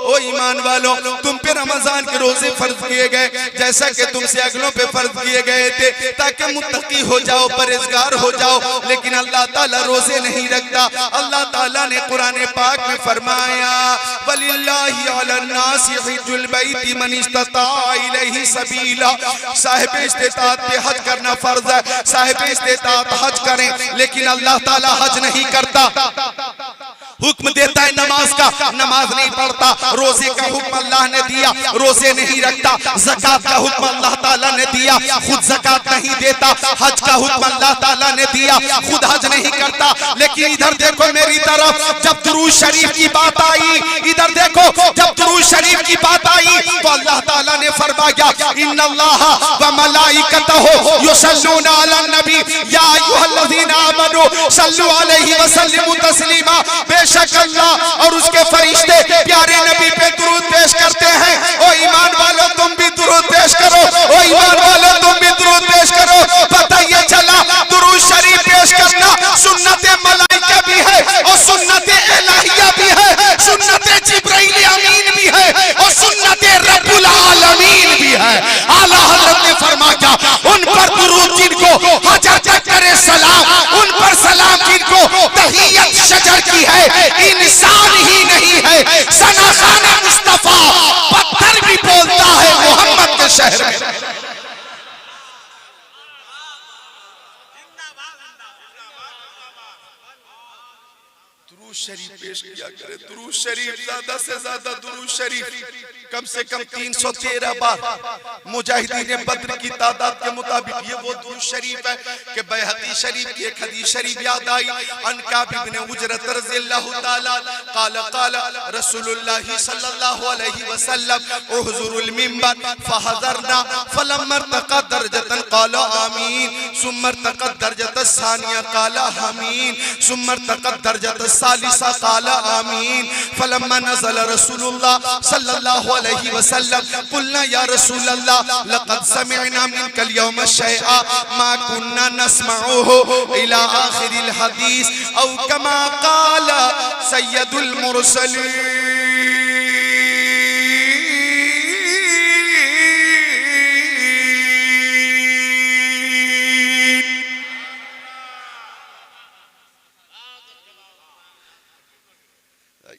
ओ ईमान वालों, तुम पे रमजान के रोजे फर्ज किए गए जैसा कि तुमसे अगलों पे फर्ज किए गए थे, ताकि मुत्तकी हो जाओ, परहेजगार हो जाओ। लेकिन अल्लाह ताला रोजे नहीं रखता। अल्लाह ताला ने कुरान पाक में फरमाया वलिल्लाहि अलन्नासि हिज्जुल बैति मन इस्तता इलैहि सबीला। साहिब इस्तिताअत पे हज करना फर्ज है, साहिब इस्तिताअत हज करें, लेकिन अल्लाह ताला हज नहीं करता। हुक्म देता है नमाज का, नमाज नहीं पढ़ता। रोजे का हुक्म अल्लाह ने दिया, रोजे नहीं रखता। ज़कात का हुक्म अल्लाह ताला ने दिया, खुद ज़कात नहीं देता। हज का हुक्म अल्लाह ताला ने दिया, खुद हज नहीं करता। लेकिन इधर देखो मेरी तरफ, जब दुरूद शरीफ की बात आई, इधर देखो जब दुरूद शरीफ की बात आई तो अल्लाह ताला ने फरमाया इन्नल्लाह व मलाइकतहु युसल्लूना अलन नबी या अय्युहल्लज़ीना आमनू सल्लु अलैहि व सल्लिमू तस्लीमा। बेशक अल्लाह और उसके फरिश्ते प्यारे नबी पे दुरूद पेश करते हैं। ओ ईमान वालों, तुम भी दुरूद पेश करो। ओ ईमान वालों, तुम भी दुरूद पेश करो। पता ये चला दुरूद शरीफ पेश करना सुन्नत मलाइका भी है और सुन्नत इलाहिया भी है, सुन्नत जिब्राइल अमीन भी है और सुन्नत रब्बुल आलमीन भी है। आला हज़रत ने फरमाया उन पर दुरूद जिनको हजर तक करे सलाम, उन पर सलाम जिनको तहियत शजर की है, इंसान ही नहीं है सनाखान मुस्तफा, पत्थर भी बोलता है मोहम्मद के शहर में। दुरूद शरीफ पेश किया करे, दुरूद शरीफ ज्यादा से ज्यादा दुरूद शरीफ कम से कम 313 बार। मुजाहिदीन बद्र की तादाद के मुताबिक ये वो दुरूद शरीफ है कि बैहक़ी शरीफ की एक हदीस शरीफ याद आई। अन काब इब्न उजरत रज़ियल्लाहु ताला क़ाल क़ाल रसूलुल्लाह सल्लल्लाहु अलैहि वसल्लम उहज़ुरुल मिंबर फहज़रना फलम्मा इर्तक़ा दरजतन क़ाल आमीन सुम्मा इर्तक़ा दरजतस सानिया क़ाल आमीन सुम्मा इर्तक़ा दरजतस सालिसा क़ाल आमीन फलम्मा नज़ल रसूलुल्लाह सल्लल्लाहु अलैहि वसल्लम कुलना या रसूल अल्लाह लक़द समिअना मिनकल यौम शैआ मा कुन्ना नस्मउहु इला आखिरिल हदीस औ कमा क़ाल सय्यदुल मुरसलीन।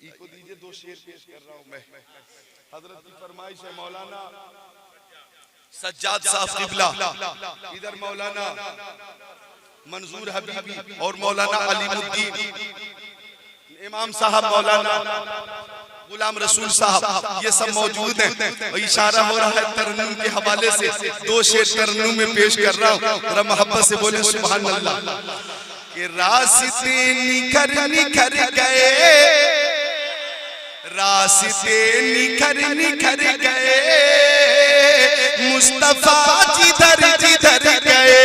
इको दीजिए, दो शेर पेश कर रहा हूं मैं। हजरत की फरमाइश है मौलाना सज्जाद साहब क़िबला, इधर मौलाना मंजूर हबीबी और मौलाना अलीमुद्दीन इमाम साहब, मौलाना गुलाम रसूल साहब, ये सब मौजूद हैं। इशारा हो रहा है तरन्नुम के हवाले से, दो शेर तरन्नुम में पेश कर रहा हूं। जरा मोहब्बत से बोले सुभान अल्लाह। कि रास्ते निखर निखर गए, रास्ते निखर निखर गए, मुस्तफा जिधर जिधर गए।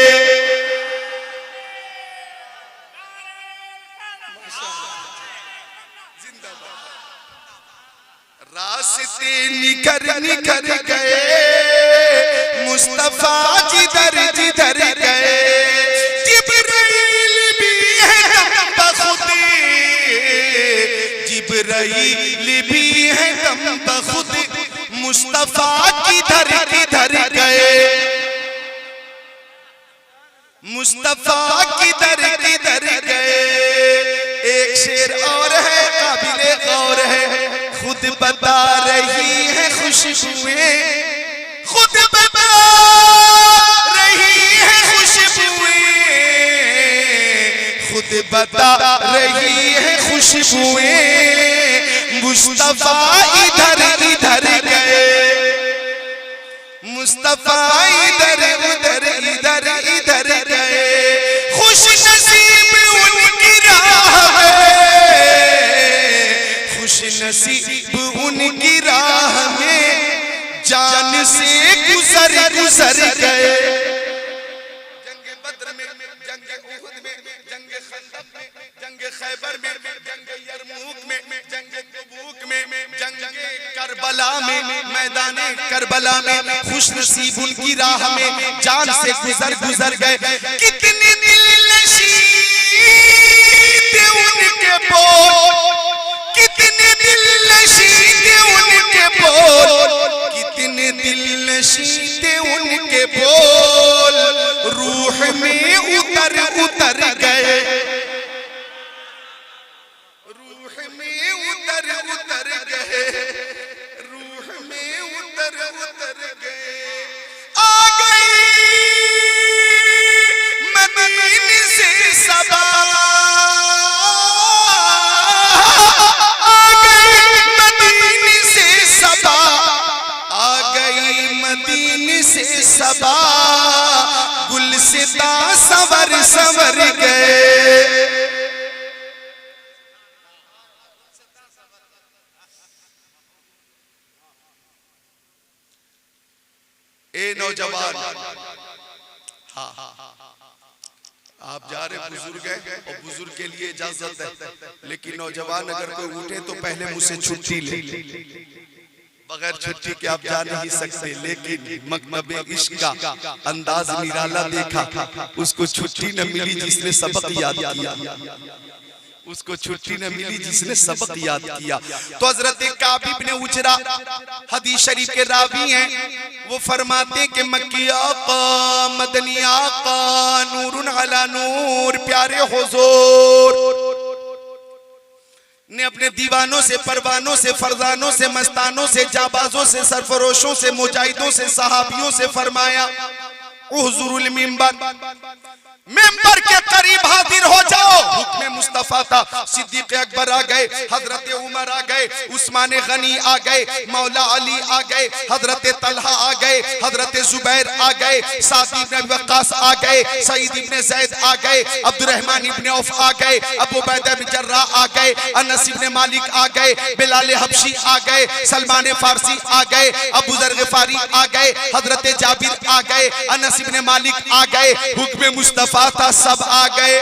रास्ते निखर निखर गए, मुस्तफा जिधर जिधर गए। जिब्राइल भी है दम बखुद, जिब्राइल भी है दम बखुद, मुस्तफा किधर किधर गए, मुस्तफा किधर किधर गए। एक शेर और है काबिले गौर है, खुद बता रही है खुशबुएं, खुद बता रही है खुशबुएं, खुद बता रही है खुशबुएं, मुस्तफा इधर इधर गए, मुस्तफा इधर उधर इधर इधर गए। खुश नसीब उनकी राह है, गुजर गुजर गए। जंग बद्र में, जंग उहुद में, जंग खंदक में, जंग खैबर में, जंग यरमूक में, जंग तबूक में, जंग करबला में, मैदान करबला में खुशनसीब उनकी राह में जान से गुजर गुजर गए। कितने दिल नशीद उनके बोल, कितने दिल नशीद उनके बोल, कितने दिल नशीद उनके बोल रूह में उतर उतर गए, रूह में उतर उतर गए, रूह में उतर उतर गए। आ गई मदीने से सबा, आ गई मदीने से सबा, आ गई मदीने से सबा, गुलसिता सवर सवर गए। ए नौजवान, हाँ आप जा रहे बुजुर्ग हैं और बुजुर्ग के लिए इजाजत है, लेकिन नौजवान अगर कोई उठे तो पहले मुझसे छुट्टी ले। बगैर छुट्टी के आप जा नहीं सकते, लेकिन मकतबे इश्क का अंदाज निराला देखा, उसको छुट्टी न मिली जिसने सबक याद किया, उसको छुट्टी न मिली जिसने सबक याद किया। तो हजरत काब इब्ने उजरा हदीस शरीफ के रावी हैं, वो फरमाते कि मक्की आका मदनी आका नूरुन अला नूर प्यारे हुजूर ने अपने दीवानों से, परवानों से, फरजानों से, मस्तानों से, जाबाजों से, सरफरोशों से, मुजाहिदों से, सहाबियों से फरमाया उहुजुरुल मिंबर, मेंबर के करीब हाजिर हो जाओ। हुक्म मुस्तफा था। सिद्दीक अकबर आ गए, हजरत उमर आ गए, उस्मान गनी आ गए, मौला अली आ गए, हजरत तलहा आ गए, हजरत जुबैर आ गए, साद इब्न वक्कास आ गए, सईद इब्न ज़ैद आ गए, अब्दुर्रहमान इब्न औफ आ गए, अबू उबैदा बिन जर्राह आ गए, अनस इब्न मालिक आ गए, बिलाल हबशी आ गए, सलमान फारसी आ गए, अबू ज़र ग़िफ़ारी आ गए, हजरत जाबिर आ गए, अनस इब्न मालिक आ गए। हुक्म मुस्तफा था, सब आ गए,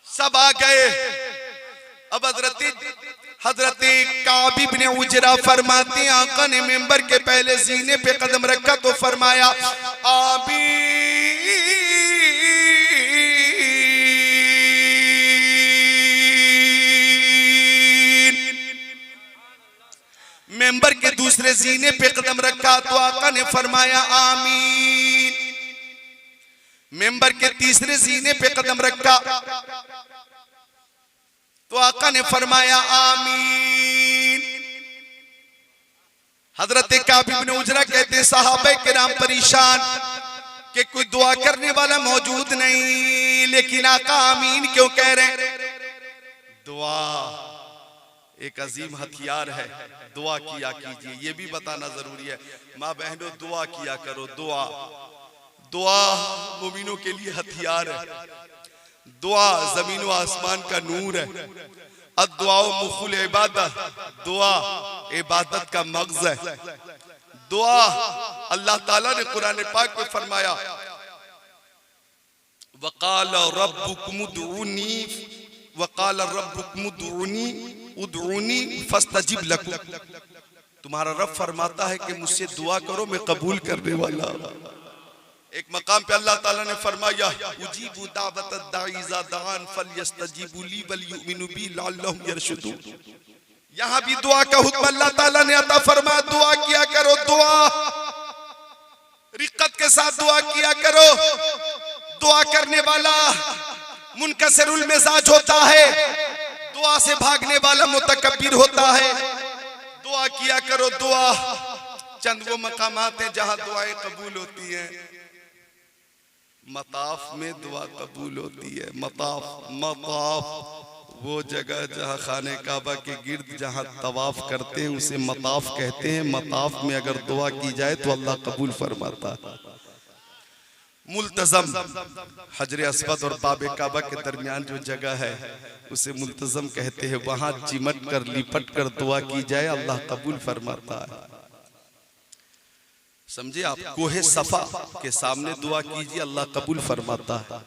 सब आ गए। अब हजरत काब इब्ने उजरा फरमाते हैं, आका ने मेंबर के पहले सीने पे कदम रखा तो फरमाया आमीन। मेंबर के दूसरे सीने पे कदम रखा तो आका ने फरमाया आमीन। मेंबर के तीसरे सीने पे कदम रखा तो आका ने फरमाया आमीन। हजरत काब इब्ने उजरा कहते हैं, सहाबे किराम परेशान कि कोई दुआ करने वाला मौजूद नहीं, लेकिन आका आमीन क्यों कह रहे हैं? दुआ एक अजीम हथियार है, दुआ किया कीजिए, ये भी बताना जरूरी है। माँ बहनों दुआ किया करो, दुआ दुआ मोमिनों के लिए हथियार है। दुआ जमीन व आसमान का नूर है। अद्दुआ मुखुल इबादत, दुआ इबादत का मग़ज़ है। दुआ अल्लाह ताला ने कुरान पाक में फरमाया वक़ाल रब्बुकुम उदऊनी वक़ाल रब्बुकुम उदऊनी उदऊनी फस्तजिब लकुम। तुम्हारा रब फरमाता है कि मुझसे दुआ करो, मैं कबूल करने वाला। एक मकाम पे अल्लाह ताला ने फरमाया उजीबु दावत दाई इज़ा दान फलयस्तजीबु ली वलयुमिनु बी लअल्लहुम यरशुदून। यहाँ भी दुआ का हुक्म अल्लाह ताला ने अता फरमाया, दुआ किया करो, दुआ रिक्कत के साथ दुआ किया करो। दुआ करने वाला मुनकसिरुल मिजाज होता है, दुआ से भागने वाला मुतकब्बिर होता है। दुआ किया करो, दुआ। चंद वो मकामात हैं जहां दुआएं कबूल होती हैं। मताफ में दुआ कबूल होती है। मताफ, मताफ वो जगह जहाँ खाने काबा के गिर्द जहाँ तवाफ करते हैं उसे मताफ कहते हैं। मताफ में अगर दुआ की जाए तो अल्लाह कबूल फरमाता है। मुल्तज़म हजरे अस्वद और बाबे काबा के दरमियान जो जगह है उसे मुल्तज़म कहते हैं। वहाँ चिमट कर लिपट कर दुआ की जाए अल्लाह कबूल फरमाता है। समझे आप? कोहे सफा के सामने दुआ कीजिए, अल्लाह कबूल फरमाता है।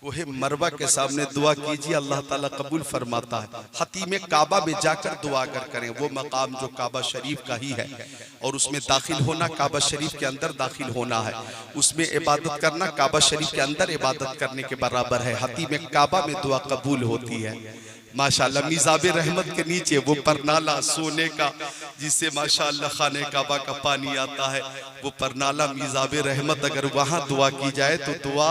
कोहे मरवा के सामने दुआ कीजिए, अल्लाह ताला कबूल फरमाता है। हतीम काबा में जाकर दुआ करें, वो मकाम जो काबा शरीफ का ही है, और उसमें दाखिल होना, काबा शरीफ के अंदर दाखिल होना है, उसमें इबादत करना काबा शरीफ के अंदर इबादत करने के बराबर है। हतीम काबा में दुआ कबूल होती है माशाअल्लाह। मिजाबे रहमत के नीचे वो परनाला सोने का, जिससे माशाअल्लाह खाने काबा का पानी आता है, वो परनाला मिजाबे रहमत, अगर वहां दुआ की जाए तो दुआ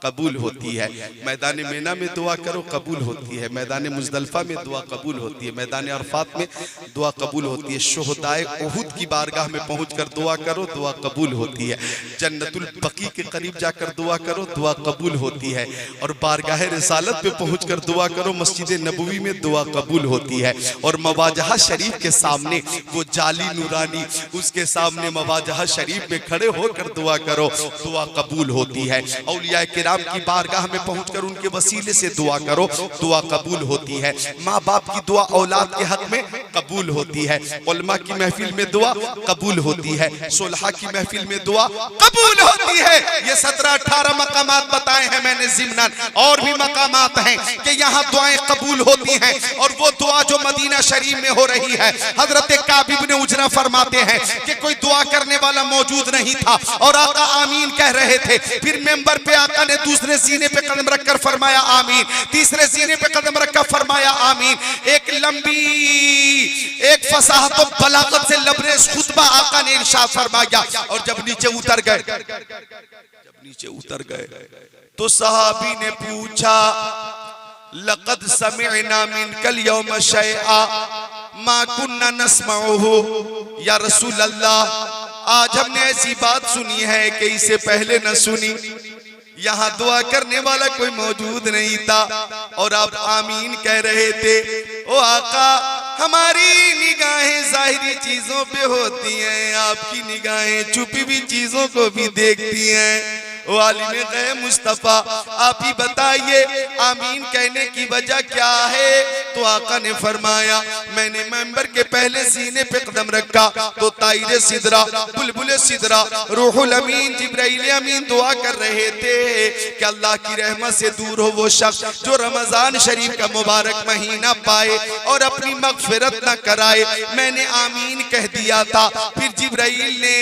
कबूल होती है। मैदान मीना में दुआ करो कबूल होती है, मैदान मुजदलफा में दुआ कबूल होती है, मैदान अरफात में दुआ कबूल होती है, शोहदाए उहुद की बारगाह में पहुंचकर दुआ करो दुआ कबूल होती है, जन्नतुल बकी के करीब जाकर दुआ करो दुआ कबूल होती है, और बारगाह रिसालत पे पहुंचकर दुआ करो, मस्जिद नबवी में दुआ कबूल होती है। और मवाजहा शरीफ के सामने वो जाली नूरानी, उसके सामने मवाजहा शरीफ में खड़े होकर दुआ करो दुआ कबूल होती है। औलिया किराम की बारगाह में पहुंचकर उनके वसीले से दुआ करो दुआ कबूल होती है। माँ बाप की दुआ औलाद के हक में कबूल होती है। उलमा की महफिल में दुआ कबूल होती है, सुलहा की महफिल में दुआ कबूल होती है। ये 17-18 मकामात बताए हैं मैंने ज़िम्नन, और भी मकामात हैं कि यहाँ दुआएं कबूल होती हैं। और वो दुआ जो मदीना शरीफ में हो रही है, हजरत काब इब्न उजरा फरमाते हैं कि कोई दुआ करने वाला मौजूद नहीं था और आका आमीन कह रहे थे। फिर मेंबर पे आका ने दूसरे सीने पे कदम रखकर फरमाया आमीन, तीसरे सीने पे कदम रखकर फरमाया आमीन। एक लंबी, एक फसाहत और बलागत से लबरेज खुतबा आका ने इरशाद फरमाया। और जब नीचे उतर गए तो सहाबी ने पूछा, लक़द समिअना मिनकल यौम शैआ मा कुन्ना नस्मऊहु, या रसूल अल्लाह आज हमने ऐसी बात सुनी है कि इससे पहले न सुनी। यहाँ दुआ करने वाला कोई मौजूद नहीं था और आप आमीन कह रहे थे। ओ आका, हमारी निगाहें जाहिरी चीजों पे होती हैं, आपकी निगाहें छुपी हुई चीजों को भी देखती हैं। वालिम गैब मुस्तफा, आप ही बताइए आमीन कहने की वजह क्या है? तो आका ने फरमाया, मैंने मेंबर के पहले सीने पे कदम रखा तो ताइर सिदरा, बुलबुल सिदरा, रूहुल अमीन, जिब्राइल अमीन दुआ कर रहे थे कि अल्लाह की रहमत से दूर हो वो शख्स जो रमजान शरीफ का मुबारक महीना पाए और अपनी मगफिरत न कराए। मैंने आमीन कह दिया था। फिर जिब्राइल ने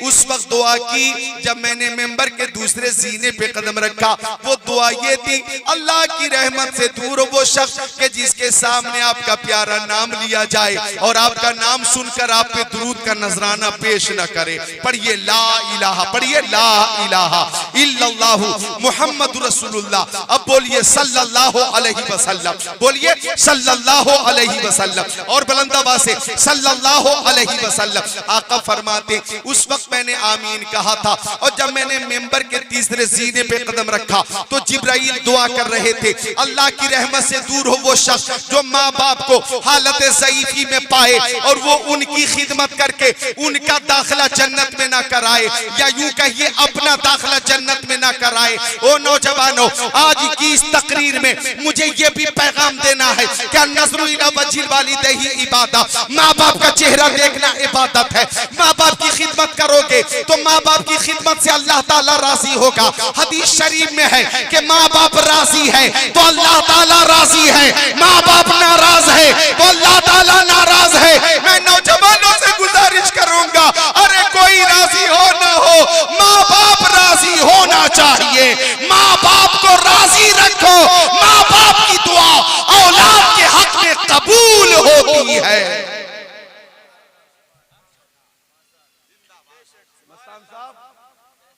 उस वक्त दुआ की जब मैंने मेंबर के दूसरे सीने पे कदम रखा। वो दुआ ये थी, अल्लाह की रहमत से दूर हो वो शख्स के जिसके सामने आपका प्यारा नाम लिया जाए और आपका नाम सुनकर आप पे दुरूद का नजराना पेश न करे। पढ़िए ला इलाहा, पढ़िए ला इलाहा इल्लल्लाहु मुहम्मदुर रसूलुल्लाह। अब बोलिए सल्लल्लाहु अलैहि वसल्लम, बोलिए सल्लल्लाहु अलैहि वसल्लम, और बुलंद आवाज से सल्लल्लाहु अलैहि वसल्लम। आका फरमाते, उस वक्त मैंने आमीन कहा था और जब मैंने मेंबर के तीसरे सीने पे कदम रखा तो जिब्राइल दुआ कर रहे थे, अल्लाह की रहमत से दूर हो वो शख्स जो माँ बाप को हालत ज़ईफ़ी में पाए और वो उनकी खिदमत करके उनका दाखिला जन्नत में ना कराए, या यूं कहिए अपना दाखिला जन्नत में ना कराए। ओ नौजवानों, आज की इस तकरीर में मुझे ये भी पैगाम देना है कि नज़्रु इला वज्हिल वालिदैहि इबादत, माँ बाप का चेहरा देखना इबादत है। माँ बाप की खिदमत करोगे तो माँ बाप की खिदमत से अल्लाह ताला राजी होगा। हदीस शरीफ में है कि माँ बाप राजी है तो अल्लाह ताला राजी है, माँ बाप नाराज है तो अल्लाह ताला नाराज है। मैं नौजवानों से गुजारिश करूंगा, अरे कोई राजी हो ना हो, माँ बाप राजी होना चाहिए। माँ बाप को राजी रखो, माँ बाप की दुआ औलाद के हक में कबूल होती है।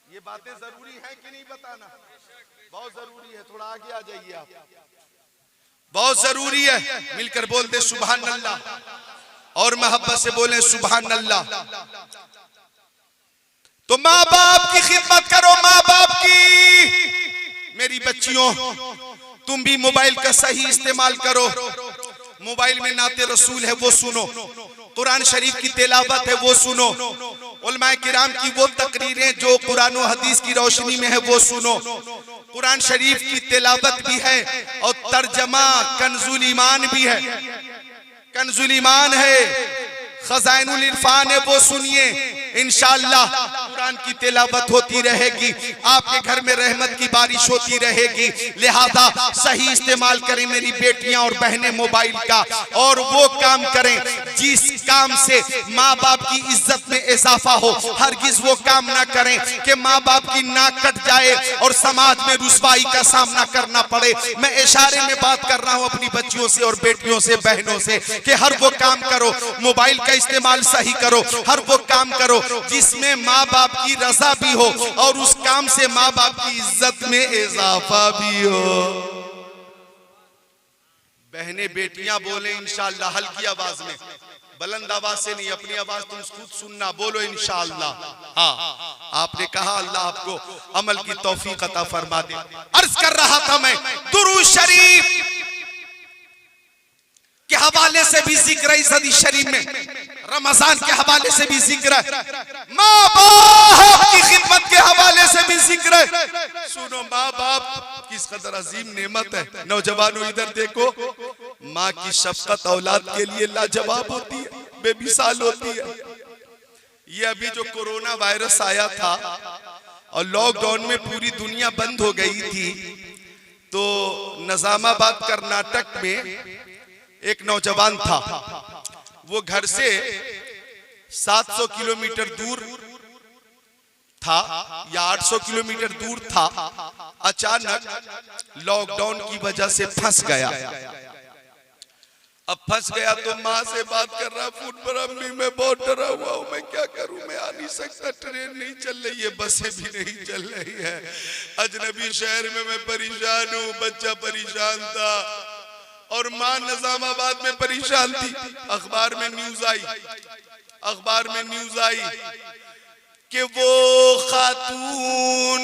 ये बातें जरूरी है कि नहीं बताना? बहुत जरूरी है, थोड़ा आगे आ जाइए आप। बहुत जरूरी है, मिलकर बोल दे सुभान अल्लाह और मोहब्बत से बोले सुभान अल्लाह। तो माँ बाप की खिदमत करो, माँ बाप की। मेरी बच्चियों, तुम भी मोबाइल का सही इस्तेमाल करो। मोबाइल में नाते रसूल है वो सुनो, कुरान शरीफ की तिलावत है वो सुनो, उलमाए किराम की वो तकरीरें जो कुरान और हदीस की रोशनी में है वो सुनो। कुरान शरीफ की तिलावत भी है और तर्जमा कंजुल ईमान भी है, कंजुल ईमान है, खजाइनुल इरफान है वो सुनिए। इंशाअल्लाह कुरान की तिलावत होती रहेगी, आपके घर में रहमत की बारिश होती रहेगी। लिहाजा सही इस्तेमाल करें मेरी बेटियां और बहनें मोबाइल का, और वो काम करें जिस काम से माँ बाप की इज्जत में इजाफा हो। हरगिज वो काम ना करें कि माँ बाप की नाक कट जाए और समाज में रुसवाई का सामना करना पड़े। मैं इशारे में बात कर रहा हूँ अपनी बच्चियों से और बेटियों से, बहनों से, कि हर वो काम करो, मोबाइल का इस्तेमाल सही करो, हर वो काम करो जिसमें माँ बाप की रजा भी हो और उस काम से माँ बाप की इज्जत में इजाफा भी हो। बहनें बेटियां बोले इंशाअल्लाह हल्की आवाज में, बुलंद आवाज से नहीं, अपनी आवाज तुम खुद सुनना, बोलो इंशाअल्लाह। हाँ, आपने कहा अल्लाह आपको अमल की तौफीक अता फरमा दे। अर्ज कर रहा था मैं, दुरूद शरीफ के हवाले से भी जिक्र है इस हदीस शरीफ में, रमजान के हवाले से भी जिक्र है, माँ बाप की खिदमत के हवाले से भी जिक्र है। सुनो, माँ बाप किस कदर अजीम नेमत है। नौजवानों इधर देखो, माँ की शफकत औलाद के लिए लाजवाब होती है, बेमिसाल होती है। ये अभी जो कोरोना वायरस आया था और लॉकडाउन में पूरी दुनिया बंद हो गई थी, तो निजामाबाद कर्नाटक में एक नौजवान था, वो घर से 700 किलोमीटर दूर था या 800 किलोमीटर दूर था, अचानक लॉकडाउन की वजह से फंस गया। अब फंस गया तो माँ से बात कर रहा फोन पर, अम्मी मैं बहुत डरा हुआ हूँ, मैं क्या करूँ, मैं आ नहीं सकता, ट्रेन नहीं चल रही है, बसें भी नहीं चल रही है, अजनबी शहर में मैं परेशान हूँ, बच्चा परेशान था और माँ निजामाबाद में परेशान थी। अखबार में न्यूज आई कि वो खातून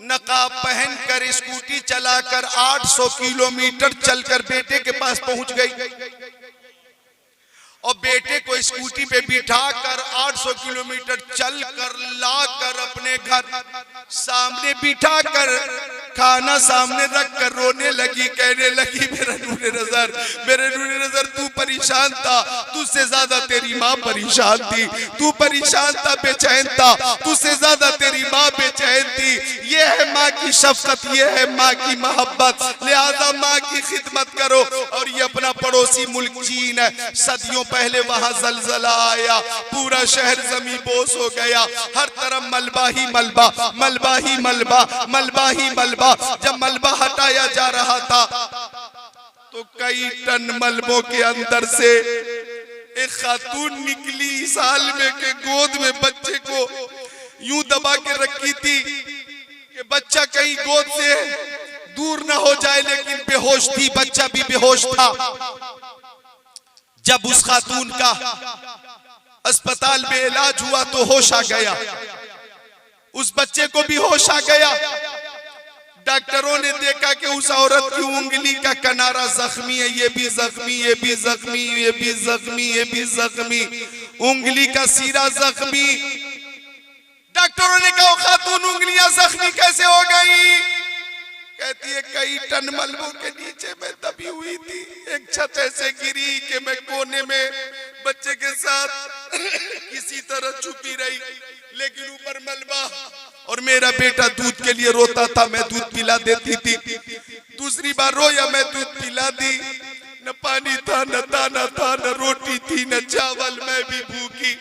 नकाब पहनकर स्कूटी चलाकर 800 किलोमीटर चलकर बेटे के पास पहुंच गई और बेटे को स्कूटी पे बिठाकर 800 किलोमीटर चलकर लाकर अपने घर सामने बिठाकर खाना सामने रखकर रोने लगी, कहने लगी मेरे नूरे नजर तू परेशान था, तुझसे ज्यादा तेरी माँ परेशान थी, तू परेशान था, बेचैन था, तुझसे ज्यादा तेरी माँ बेचैन थी। ये है माँ की शफकत, ये है माँ की मोहब्बत। लिहाजा माँ की खिदमत करो। और ये अपना पड़ोसी मुल्क चीन है, सदियों पहले वहां जलजला आया, पूरा शहर जमी बोस हो गया, हर तरफ मलबा ही मलबा, मलबा ही मलबा, मलबा ही मलबा। जब मलबा हटाया जा रहा था तो कई टन मलबों के अंदर से एक खातून निकली, इस हाल में के गोद में बच्चे को यूं दबा के रखी थी कि बच्चा कहीं गोद से दूर ना हो जाए, लेकिन बेहोश थी, बच्चा भी बेहोश था। जब उस खातून का अस्पताल में इलाज हुआ तो होश आ गया, उस बच्चे को भी होश आ गया। डॉक्टरों ने देखा कि उस औरत की उंगली का किनारा जख्मी है, ये भी जख्मी, ये भी जख्मी, ये भी जख्मी, ये भी जख्मी, उंगली का सिरा जख्मी। डॉक्टरों ने कहा खातून उंगलियां जख्मी कैसे हो गई? कहती है कई टन मलबों के नीचे मैं दबी हुई थी, एक छत ऐसे गिरी कि मैं कोने में बच्चे के साथ किसी तरह छुपी रही, लेकिन ऊपर मलबा, और मेरा बेटा दूध के लिए रोता था, मैं दूध पिला देती थी। दूसरी बार रोया, मैं दूध पिला दी, न पानी था, न दाना था, न रोटी थी, न चावल, मैं भी भूखी,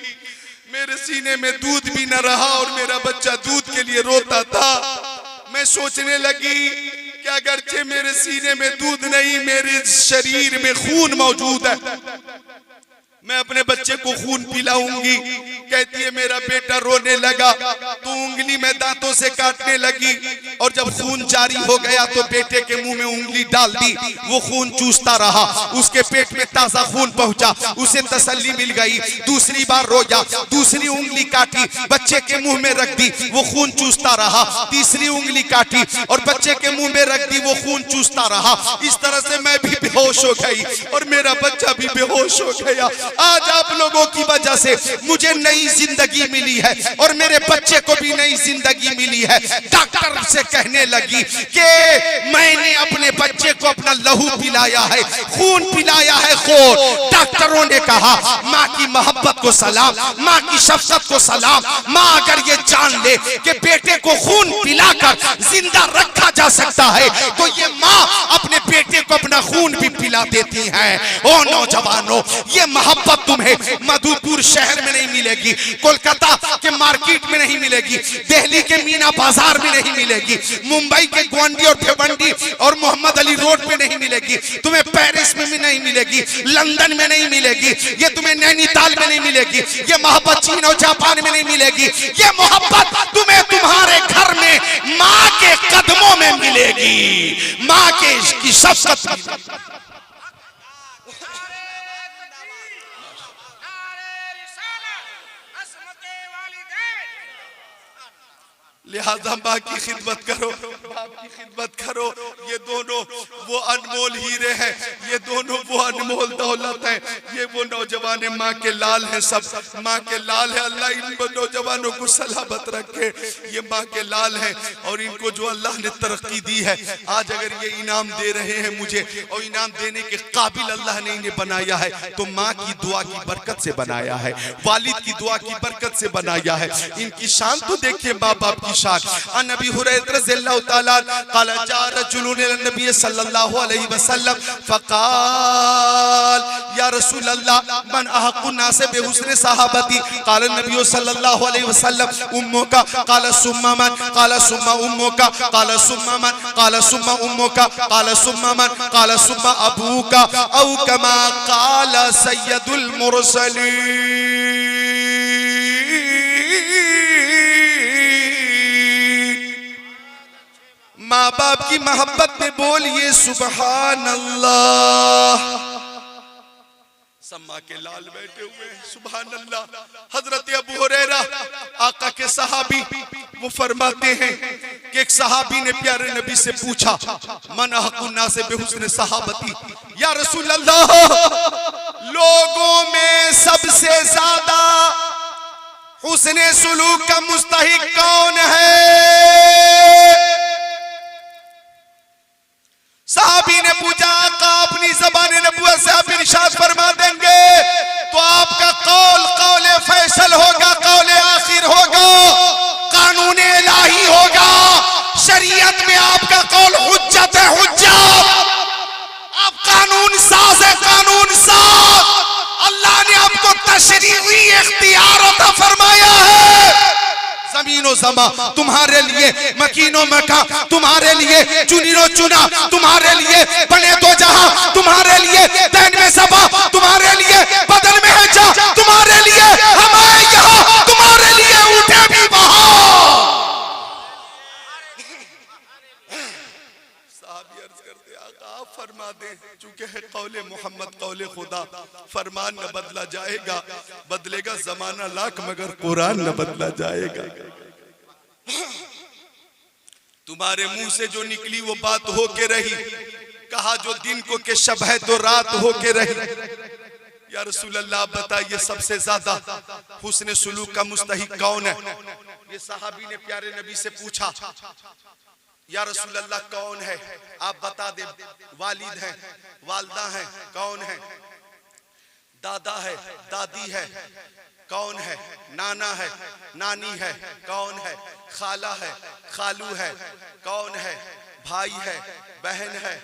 मेरे सीने में दूध भी न रहा और मेरा बच्चा दूध के लिए रोता था। मैं सोचने लगी कि अगरचे मेरे सीने में दूध नहीं, मेरे शरीर में खून मौजूद है, मैं अपने बच्चे को खून पिलाऊंगी। कहती है मेरा बेटा रोने लगा तो उंगली में दांतों से काटने लगी, और जब खून जारी हो गया तो बेटे के मुंह में उंगली डाल दी, वो खून चूसता रहा, उसके पेट में ताजा खून पहुंचा, उसे तसल्ली मिल गई। दूसरी बार रोया, दूसरी उंगली काटी, बच्चे के मुंह में रख दी, वो खून चूसता रहा। तीसरी उंगली काटी और बच्चे के मुंह में रख दी, वो खून चूसता रहा। इस तरह से मैं भी बेहोश हो गई और मेरा बच्चा भी बेहोश हो गया। आज आप लोगों की वजह से मुझे नई जिंदगी मिली है और मेरे बच्चे को भी नई जिंदगी मिली है। डॉक्टर से कहने लगी कि मैंने अपने बच्चे को अपना लहू पिलाया है, खून पिलाया है खोर। डॉक्टरों ने कहा माँ की मोहब्बत को सलाम, माँ की शफकत को सलाम। माँ अगर ये जान ले कि बेटे को खून पिलाकर जिंदा रखा जा सकता है तो ये माँ अपने बेटे को अपना खून भी पिला देती है। ओ नौजवानों, ये मोहब्बत तुम्हें मधुपुर शहर में नहीं मिलेगी, कोलकाता के मार्केट में नहीं मिलेगी, दिल्ली के मीना बाजार में नहीं मिलेगी, मुंबई के ग्वांडी और भिवंडी और मोहम्मद अली रोड पे नहीं मिलेगी, तुम्हें पेरिस में भी नहीं मिलेगी, लंदन में नहीं मिलेगी, ये तुम्हें नैनीताल में नहीं मिलेगी, ये मोहब्बत चीन और जापान में नहीं मिलेगी। ये मोहब्बत तुम्हें तुम्हारे घर में माँ के कदमों में मिलेगी, माँ के इश्क की शफ़क़त। लिहाजा माँ की खिदमत करो, बाप की खिदमत करो। ये दोनों वो अनमोल हीरे हैं, ये दोनों वो अनमोल दौलत है। ये वो नौजवान माँ के लाल हैं, सब माँ के लाल है। अल्लाह इन नौजवानों को सलामत रखे। ये माँ के लाल हैं और इनको जो अल्लाह ने तरक्की दी है, आज अगर ये इनाम दे रहे हैं मुझे और इनाम देने के काबिल अल्लाह ने इन्हें बनाया है तो माँ की दुआ की बरकत से बनाया है, वालिद की दुआ की बरकत से बनाया है। इनकी शान तो देखिए, माँ बाप की अन अबी हुरैरा रज़ियल्लाहु तआला क़ाल जा रजुलुन इला नबी सल्लल्लाहु अलैहि वसल्लम फ़क़ाल या रसूल अल्लाह मन अहक़्क़ुन नास बिहुस्न सहाबती क़ाल नबी सल्लल्लाहु अलैहि वसल्लम उम्मुका क़ाल सुम्मा मन क़ाल सुम्मा उम्मुका क़ाल सुम्मा मन क़ाल सुम्मा उम्मुका क़ाल सुम्मा मन क़ाल सुम्मा अबूका औ कमा क़ाल सय्यदुल मुरसलीन। माँ बाप की मोहब्बत में बोलिए सुबहान अल्लाह। सब माँ के लाल बैठे हुए हैं, सुबहान अल्लाह। हजरत अबू हुरैरा आका के सहाबी, वो फरमाते हैं कि एक सहाबी ने प्यारे नबी से पूछा मन अहक़्क़ुन नास बिहुस्न सहाबती, या रसूल अल्लाह लोगों में सबसे ज्यादा हुस्न सुलूक का मुस्तहिक कौन है? साहबी ने पूछा आका अपनी ज़बान नबुव्वत से आप इरशाद फरमा देंगे तो आपका कौल कौले फैसल होगा, कौले आखिर होगा, कानून इलाही होगा। शरीयत में आपका कौल हुज्जत है, हुज्जत। आप कानून साज है, कानून साज। अल्लाह ने आपको तशरीई इख्तियार अता फरमाया है। ज़मीनो ज़मा तुम्हारे लिए, मकीनो मका तुम्हारे लिए, चुनीनो चुना तुम्हारे लिए, बने दो जहां तुम्हारे लिए, दैन में सबा तुम्हारे लिए, बदन में है जा तुम्हारे लिए, हम आए यहाँ तुम्हारे लिए, उठे भी वहां। साहबी अर्ज करते आका आप फरमा दे, चूंकि है कौले मोहम्मद कौले खुदा, फरमान न बदला जाएगा, बदलेगा जमाना लाख मगर कुरान न बदला जाएगा। तुम्हारे मुंह से जो निकली वो बात हो के रही, कहा जो दिन को के शब है तो रात हो के रही। या रसूल अल्लाह आप बताइए सबसे ज्यादा हुस्न सुलूक का मुस्तहिक कौन है? ये सहाबी ने प्यारे नबी से पूछा या रसूल अल्लाह कौन है? आप बता दे। वालिद है, वालदा है, कौन है? दादा है, दादी है, कौन है? नाना है, नानी है, कौन है? खाला है, खालू है, कौन है? भाई है, बहन है,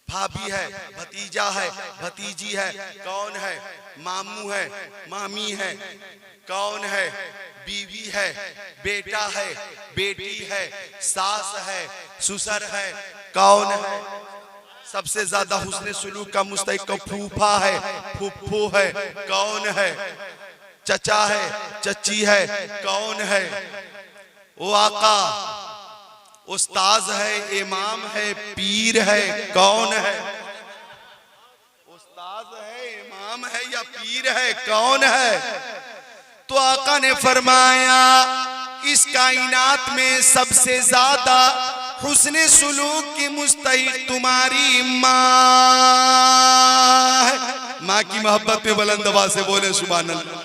भाभी है, भतीजा है, भतीजी है, कौन है? मामू है, मामी है, कौन है? बीवी है, बेटा है, बेटी है, सास है, ससुर है, कौन है? सबसे ज्यादा हुस्न सुलूक का मुस्तहिक फूफा है, फुफ्फू है, कौन है? चचा है, चची है, कौन है? वो आका उस्ताज है, इमाम है, पीर है, कौन है? उस्ताज है, इमाम है या पीर है, कौन है? तो आका ने फरमाया इस कायनात में सबसे ज्यादा हुस्ने सुलूक की मुस्तहिक तुम्हारी माँ है। माँ की मोहब्बत में बुलंद आवाज से बोले सुभान अल्लाह।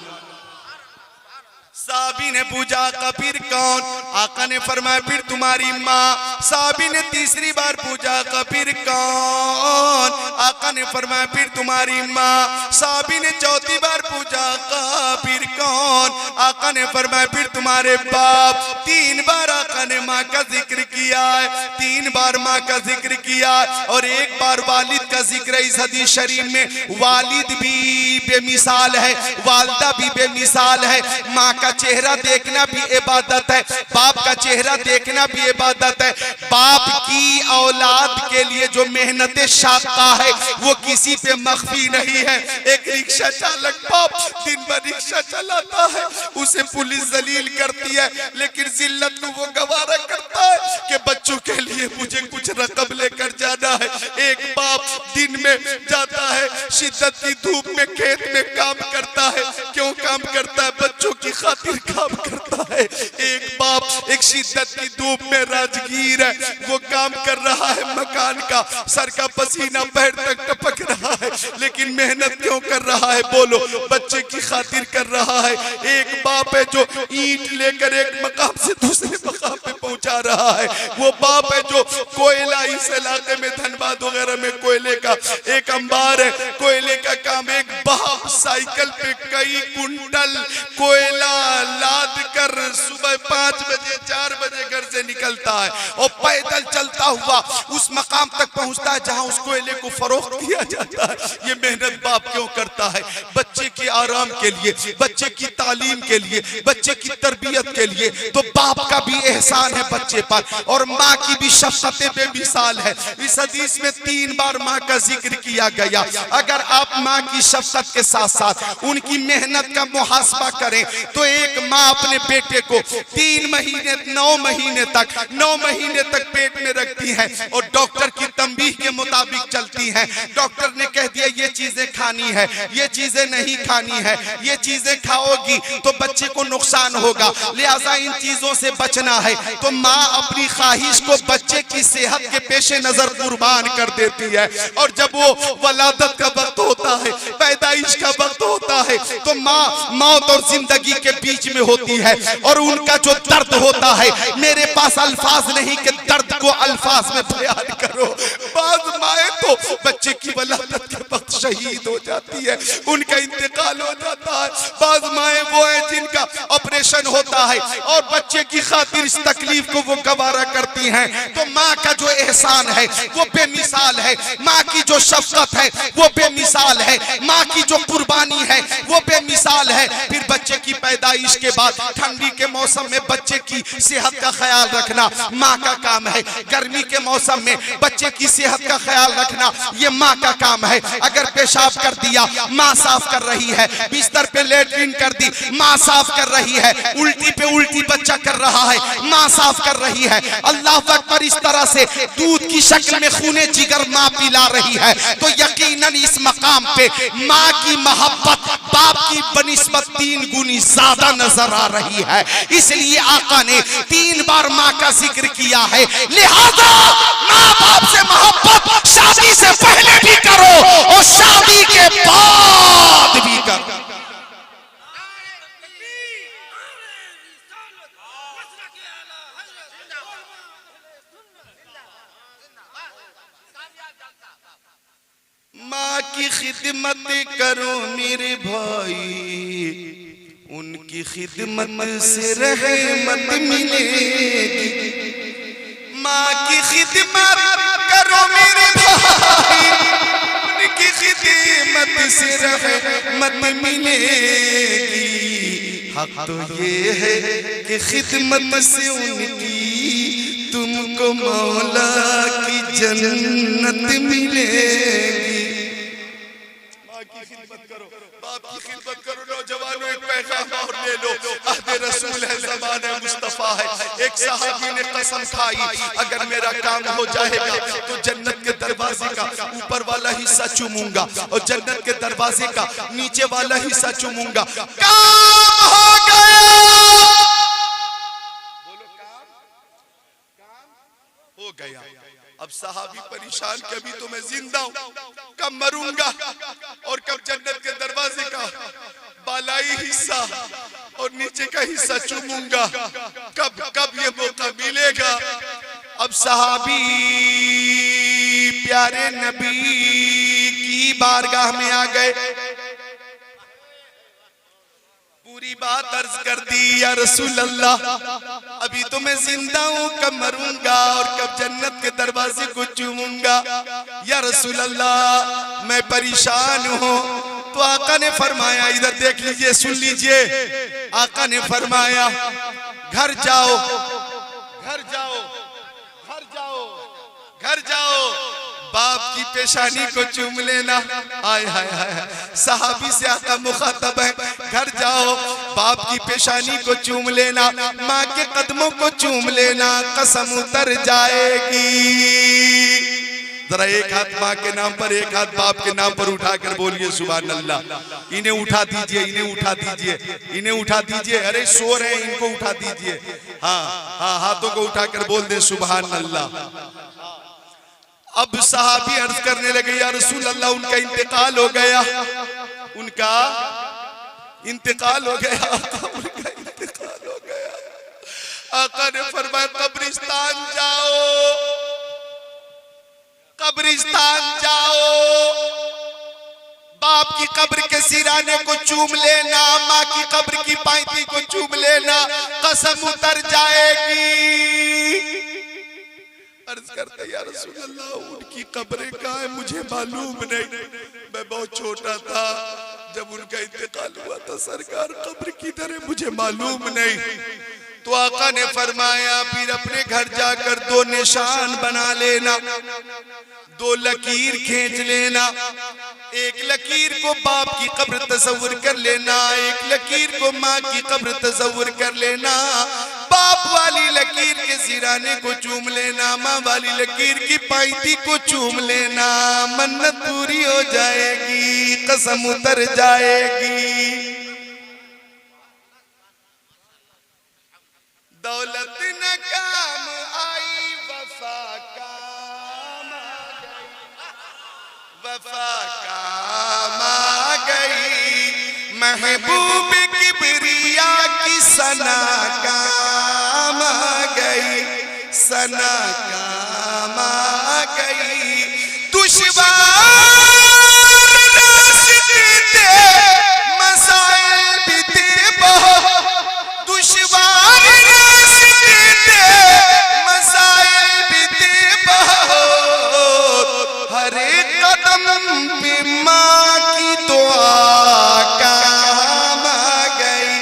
साहबी ने पूछा का फिर कौन? आका ने फरमाया फिर तुम्हारी माँ। साहबी ने तीसरी बार पूछा का फिर कौन? आका ने फरमाया फिर तुम्हारी माँ। साहबी ने चौथी बार पूछा का फिर कौन? आका ने फरमाया फिर तुम्हारे बाप। 3 बार आका ने माँ का जिक्र किया है, 3 बार माँ का जिक्र किया और 1 बार वालिद का जिक्र। इस हदीस शरीफ में वालिद भी बेमिसाल है, वालदा भी बेमिसाल है। माँ का चेहरा देखना भी इबादत है, बाप का चेहरा देखना भी इबादत है। बाप की औलाद के लिए जो मेहनत शाक़ा है वो किसी पे मख्फी नहीं है। एक रिक्शा चालक बाप दिन भर रिक्शा चलाता है, उसे पुलिस जलील करती है, लेकिन जिल्लत को वो गवारा करता है कि बच्चों के लिए मुझे कुछ रकम लेकर जाना है। एक बाप दिन में जाता है, शिद्दत की धूप में खेत में काम करता है। क्यों काम करता है? बच्चों की खातिर काम करता है। एक बाप एक शिद्दत की धूप में राजगीर है, वो काम कर रहा है मकान का, सर का पसीना पैर तक टपक रहा है, लेकिन मेहनत क्यों कर रहा है? बोलो, बच्चे की खातिर कर रहा है। एक बाप है जो ईंट लेकर एक मकाम से दूसरे मकाम पे पहुंचा रहा है। वो बाप है जो कोयला, इस इलाके में धनबाद वगैरह में कोयले का एक अंबार है, कोयले का काम। एक बाप साइकिल पे कई कुंटल कोयला लाद कर सुबह 5 बजे 4 बजे घर से निकलता है और पैदल चलता हुआ उस मकाम तक पहुंचता है जहां उस कोयले को फरोख्त किया जाता है। ये मेहनत बाप क्यों करता है? बच्चे के आराम के लिए, बच्चे की तालीम के लिए, बच्चे की तरबियत के लिए। तो बाप का भी एहसान है बच्चे पर, और माँ की भी शफ़क़त बेमिसाल है। इस हदीस में 3 बार माँ का जिक्र किया गया। अगर आप माँ की शफ़क़त के साथ साथ उनकी मेहनत का मुहासबा करें तो एक माँ अपने बेटे को 3 महीने 9 महीने तक पेट में रखती है और डॉक्टर की तंबीह के मुताबिक चलती है। डॉक्टर ने कह दिया ये चीजें खानी है, ये चीजें नहीं खानी है, ये चीजें खाओगी तो बच्चे को नुकसान होगा, लिहाजा इन चीजों से बचना है। तो माँ अपनी ख्वाहिश को बच्चे की सेहत के पेशे नजर कुर्बान कर देती है। और जब वो वलादत का वक्त होता है, पैदाइश का वक्त होता है, तो माँ मौत और जिंदगी के बीच में होती है और उनका जो दर्द होता है, मेरे पास अल्फाज नहीं कि दर्द को अल्फाज में बयान करो। बाज़ माएँ तो बच्चे की वलादत के वक्त शहीद हो जाती है, उनका इंतकाल हो जाता है। बाज़ माएँ वो है जिनका ऑपरेशन होता है और बच्चे की खातिर इस तकलीफ को वो गवारा करती हैं। तो माँ का जो एहसान है वो बेमिसाल है, माँ की जो शफ़क़त है वो बेमिसाल है, माँ की जो कुर्बानी है वो बेमिसाल है। फिर बच्चे की पैदाइश के बाद ठंडी के मौसम में बच्चे की सेहत का ख्याल रखना माँ का काम है। गर्मी के मौसम में बच्चे की सेहत का ख्याल रखना ये माँ का काम है। अगर पेशाब कर दिया माँ साफ कर रही है, बिस्तर पे लेटरिन कर दी माँ साफ कर रही है, उल्टी पे उल्टी बच्चा कर रहा है माँ साफ कर रही है। अल्लाह अकबर, इस तरह से दूध की शक्ल में खूने जिगर माँ पिला रही है। तो यकीनन इस मकाम पे माँ की मोहब्बत बाप की बनिस्बत 3 गुनी ज्यादा नजर आ रही है। इसलिए आका ने 3 बार माँ का जिक्र किया है। लिहाजा माँ बाप से मोहब्बत शादी से पहले भी करो और शादी के बाद भी करो। माँ की खिदमत करो मेरे भाई, उनकी खिदमत से रहमत मिलेगी। माँ की खिदमत करो मेरे भाई, उनकी खिदमत से रहमत मिलेगी। हक तो ये है कि खिदमत से उनकी तुमको मौला की जन्नत मिलेगी। माँ की खिदमत करो, बाप की खिदमत करो। नौजवानों एक पैगाम और ले लो, अहद रसूल है, ज़माने मुस्तफ़ा है। एक सहाबी ने कसम खाई, अगर मेरा काम हो जाएगा तो जन्नत के दरवाजे का ऊपर वाला हिस्सा चूमूंगा और जन्नत के दरवाजे का नीचे वाला हिस्सा चूमूंगा। काम हो गया, बोलो काम हो हो गया। अब सहाबी परेशान कि अभी तो मैं जिंदा हूं, कब मरूंगा और कब जन्नत के दरवाजे का बालाई हिस्सा और नीचे का हिस्सा चूमूंगा, कब कब ये मौका मिलेगा। अब सहाबी प्यारे नबी की बारगाह में आ गए, पूरी बात अर्ज कर दी, या रसूल अल्लाह अभी तो मैं जिंदा हूं, कब मरूंगा और कब जन्नत के दरवाजे को चूमूंगा। या रसूल अल्लाह मैं परेशान हूं। तो आका ने फरमाया, इधर देख लीजिए, सुन लीजिए, आका ने फरमाया घर जाओ, घर जाओ, घर जाओ, घर जाओ, बाप की पेशानी को चूम लेना। आय हाय हाय, सहाबी से आका मुखातब है, घर जाओ, बाप की पेशानी को चूम लेना, माँ के कदमों को चूम लेना, कसम उतर जाएगी। जरा एक हाथ माँ के नाम पर, एक हाथ बाप के नाम पर उठाकर बोलिए सुभान अल्लाह। इन्हें उठा दीजिए, इन्हें उठा दीजिए, इन्हें उठा दीजिए, अरे सो रहे हैं, इनको उठा दीजिए। हाँ हाँ, हाथों को उठाकर बोल दे सुभान अल्लाह। अब सहाबी अर्ज करने लगे, या रसूल अल्लाह उनका इंतकाल हो गया, उनका इंतकाल हो गया, उनका इंतकाल हो गया। आका ने फरमाया कब्रिस्तान जाओ, कब्रिस्तान जाओ, बाप की कब्र के सिराने को चूम लेना, माँ की कब्र की पायती को चूम लेना, कसम उतर जाएगी। अर्ज करते, या रसूल अल्लाह उनकी कब्रें कहाँ है मुझे मालूम नहीं, मैं बहुत छोटा था जब उनका इंतकाल हुआ था, सरकार कब्र किधर है मुझे मालूम नहीं। तो आका ने फरमाया फिर अपने घर जाकर दो निशान बना लेना, दो लकीर खींच लेना, एक लकीर को बाप की कब्र तस्वुर कर लेना, एक लकीर को माँ की कब्र तस्वुर कर लेना। बाप वाली लकीर के सिराने को चूम लेना, माँ वाली लकीर की पायती को चूम लेना, मन्नत पूरी हो जाएगी, कसम उतर जाएगी। दौलत न काम आई, वफा काम आ गई, वफा काम आ गई, महबूब किबरिया की सना काम आ गई, सना काम आ गई। दुश्वार रास्ते थे, मसाइल भी थे बहुत, दुश्वार रास्ते थे, मसाइल भी थे बहुत, हर एक कदम पे माँ की दुआ काम आ गई,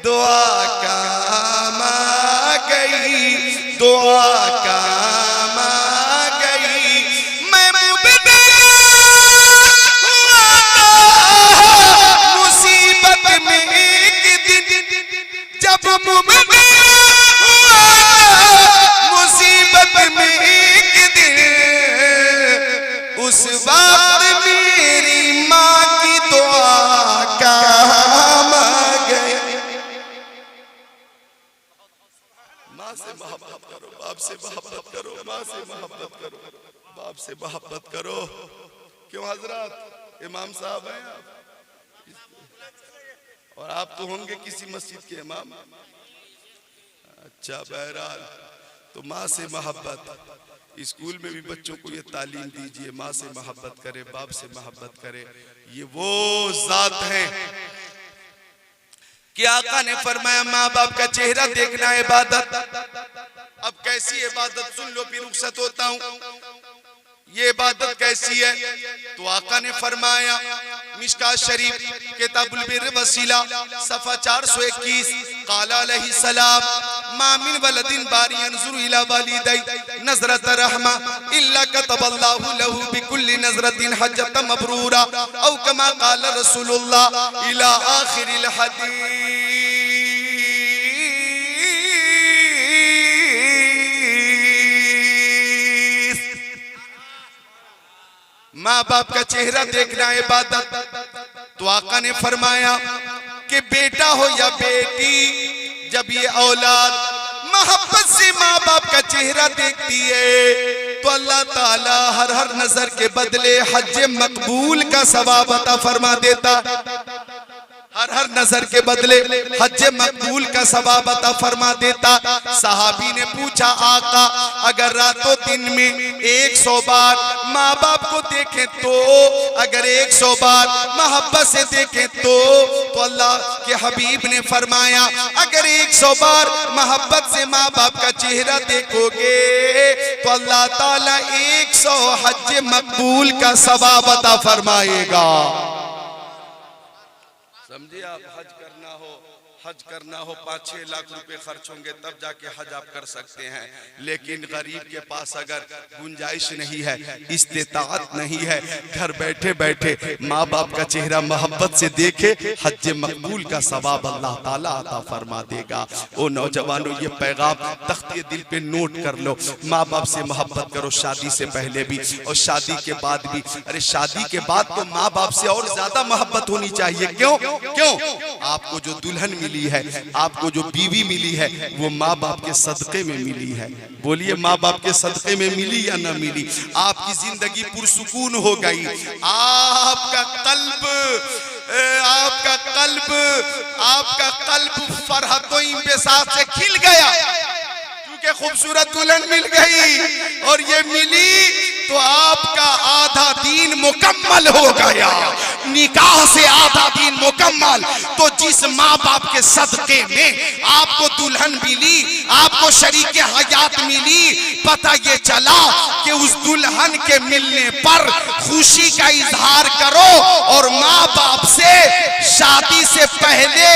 दुआ काम आ गई, दुआ काम आ गई। मैं मुबतला हुआ था मुसीबत में एक दिन, जब मुबतला हुआ था मुसीबत में एक दिन, उस वक्त मेरी माँ की दुआ काम आ गई। माँ से मोहब्बत करो, बाप से मोहब्बत करो, माँ से मोहब्बत करो, बाप से मोहब्बत करो। क्यों हजरत, इमाम साहब हैं आप, और आप तो होंगे किसी मस्जिद के इमाम। अच्छा, बहरहाल तो माँ से मोहब्बत, स्कूल में भी बच्चों को ये तालीम दीजिए, माँ से मोहब्बत करे, बाप से मोहब्बत करे। ये वो जात है कि आका ने फरमाया माँ बाप का चेहरा देखना इबादत। अब कैसी इबादत, सुन लो फिर रुखसत होता हूँ। ये इबादत कैसी है? तो आका ने फरमाया, मिशकात शरीफ किताबुल बिर वसीला सफा 421, काला अलैहि सलाम, मा मिन वलदिन बारी यंजुरु इला वालिदै नजरत रहमा इल्ला कतबल्लाहु लहू बिकुल्ली नजरतिन हज्जतन मबरूरा औ कमा काला रसूलुल्लाह इला आखिरिल हदीस। माँ बाप का चेहरा देखना इबादत। तो आका ने फरमाया कि बेटा हो या बेटी, जब ये औलाद मोहब्बत से माँ बाप का चेहरा देखती है तो अल्लाह ताला हर हर नजर के बदले हज मकबूल का सवाब अता फरमा देता। हर हर नजर के बदले हज मकबूल का सवाब अता फरमा देता। सहाबी ने पूछा, आका अगर रातों दिन में 100 बार माँ बाप को देखें तो, अगर 100 बार मोहब्बत से देखें तो अल्लाह के हबीब ने फरमाया अगर 100 बार मोहब्बत से माँ बाप का चेहरा देखोगे तो अल्लाह ताला 100 हज मकबूल का सवाब अता फरमाएगा। समझिए, आप हज करना हो 5-6 लाख रुपए खर्च होंगे तब जाके हज आप कर सकते हैं। लेकिन गरीब के पास अगर गुंजाइश नहीं है, इस्तेताअत नहीं है, घर बैठे बैठे माँ बाप का चेहरा मोहब्बत से देखे, हज मकबूल का सवाब अल्लाह ताला अता फरमा देगा। ओ नौजवानों, ये पैगाम तख्ते दिल पे नोट कर लो। माँ बाप से मोहब्बत करो, शादी से पहले भी और शादी के बाद भी। अरे शादी के बाद तो माँ बाप से और ज्यादा मोहब्बत होनी चाहिए। क्यों? आपको जो दुल्हन मिली है, आपको जो बीवी मिली है, वो माँ बाप के सदक़े में मिली है। बोलिए, माँ बाप के सदक़े में मिली या ना मिली? आपकी जिंदगी पुरसुकून हो गई, आपका कल्ब फरहतो इंबेसात से खिल गया क्योंकि खूबसूरत दुल्हन मिल गई। और ये मिली तो आपका आधा दीन मुकम्मल हो गया, निकाह से आधा दीन मुकम्मल। तो जिस माँ बाप के सदक़े में आपको दुल्हन मिली, आपको शरीके हयात मिली, पता ये चला कि उस दुल्हन के मिलने पर खुशी का इजहार करो और माँ बाप से शादी से पहले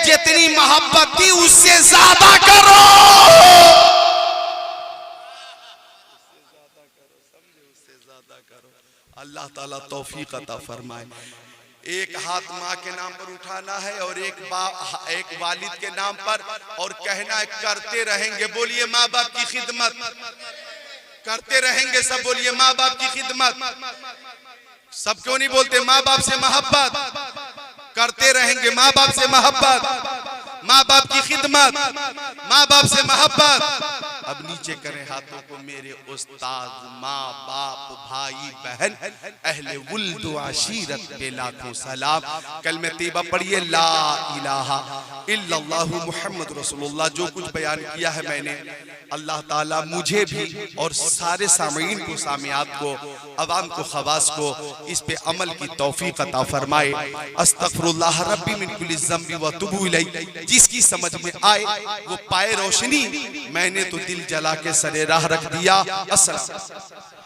जितनी मोहब्बत थी उससे ज्यादा करो। अल्लाह ताला तौफीक अता फरमाए। एक हाथ माँ के नाम पर उठाना है और एक वालिद के नाम पर, और कहना है करते रहेंगे। बोलिए, माँ बाप की खिदमत करते रहेंगे। सब बोलिए, माँ बाप की खिदमत। सब क्यों नहीं बोलते? माँ बाप से मोहब्बत करते रहेंगे, माँ बाप से मोहब्बत, माँ बाप की खिदमत, माँ बाप से मोहब्बत। अब नीचे करें हाथों को मेरे उस्ताद, माँ बाप, भाई बहन, अहले वुल्द व आशीरत पे लाखों सलाम। कलमे तैयबा पढ़िए, ला इलाहा इल्लल्लाहु मुहम्मद रसूलुल्लाह। जो कुछ बयान किया है मैंने, अल्लाह ताला मुझे भी और सारे सामीन को, सामियात को, अवाम को, खवास को इस पे अमल की तौफीक अता फरमाए। अस्तगफिरुल्लाह रब्बी मिन कुल्ली ज़ंबि व तुबू इलैहि। जिसकी समझ में आए वो पाए रोशनी। मैंने तो दिल जला के सरे राह रख दिया। अस्सलाम।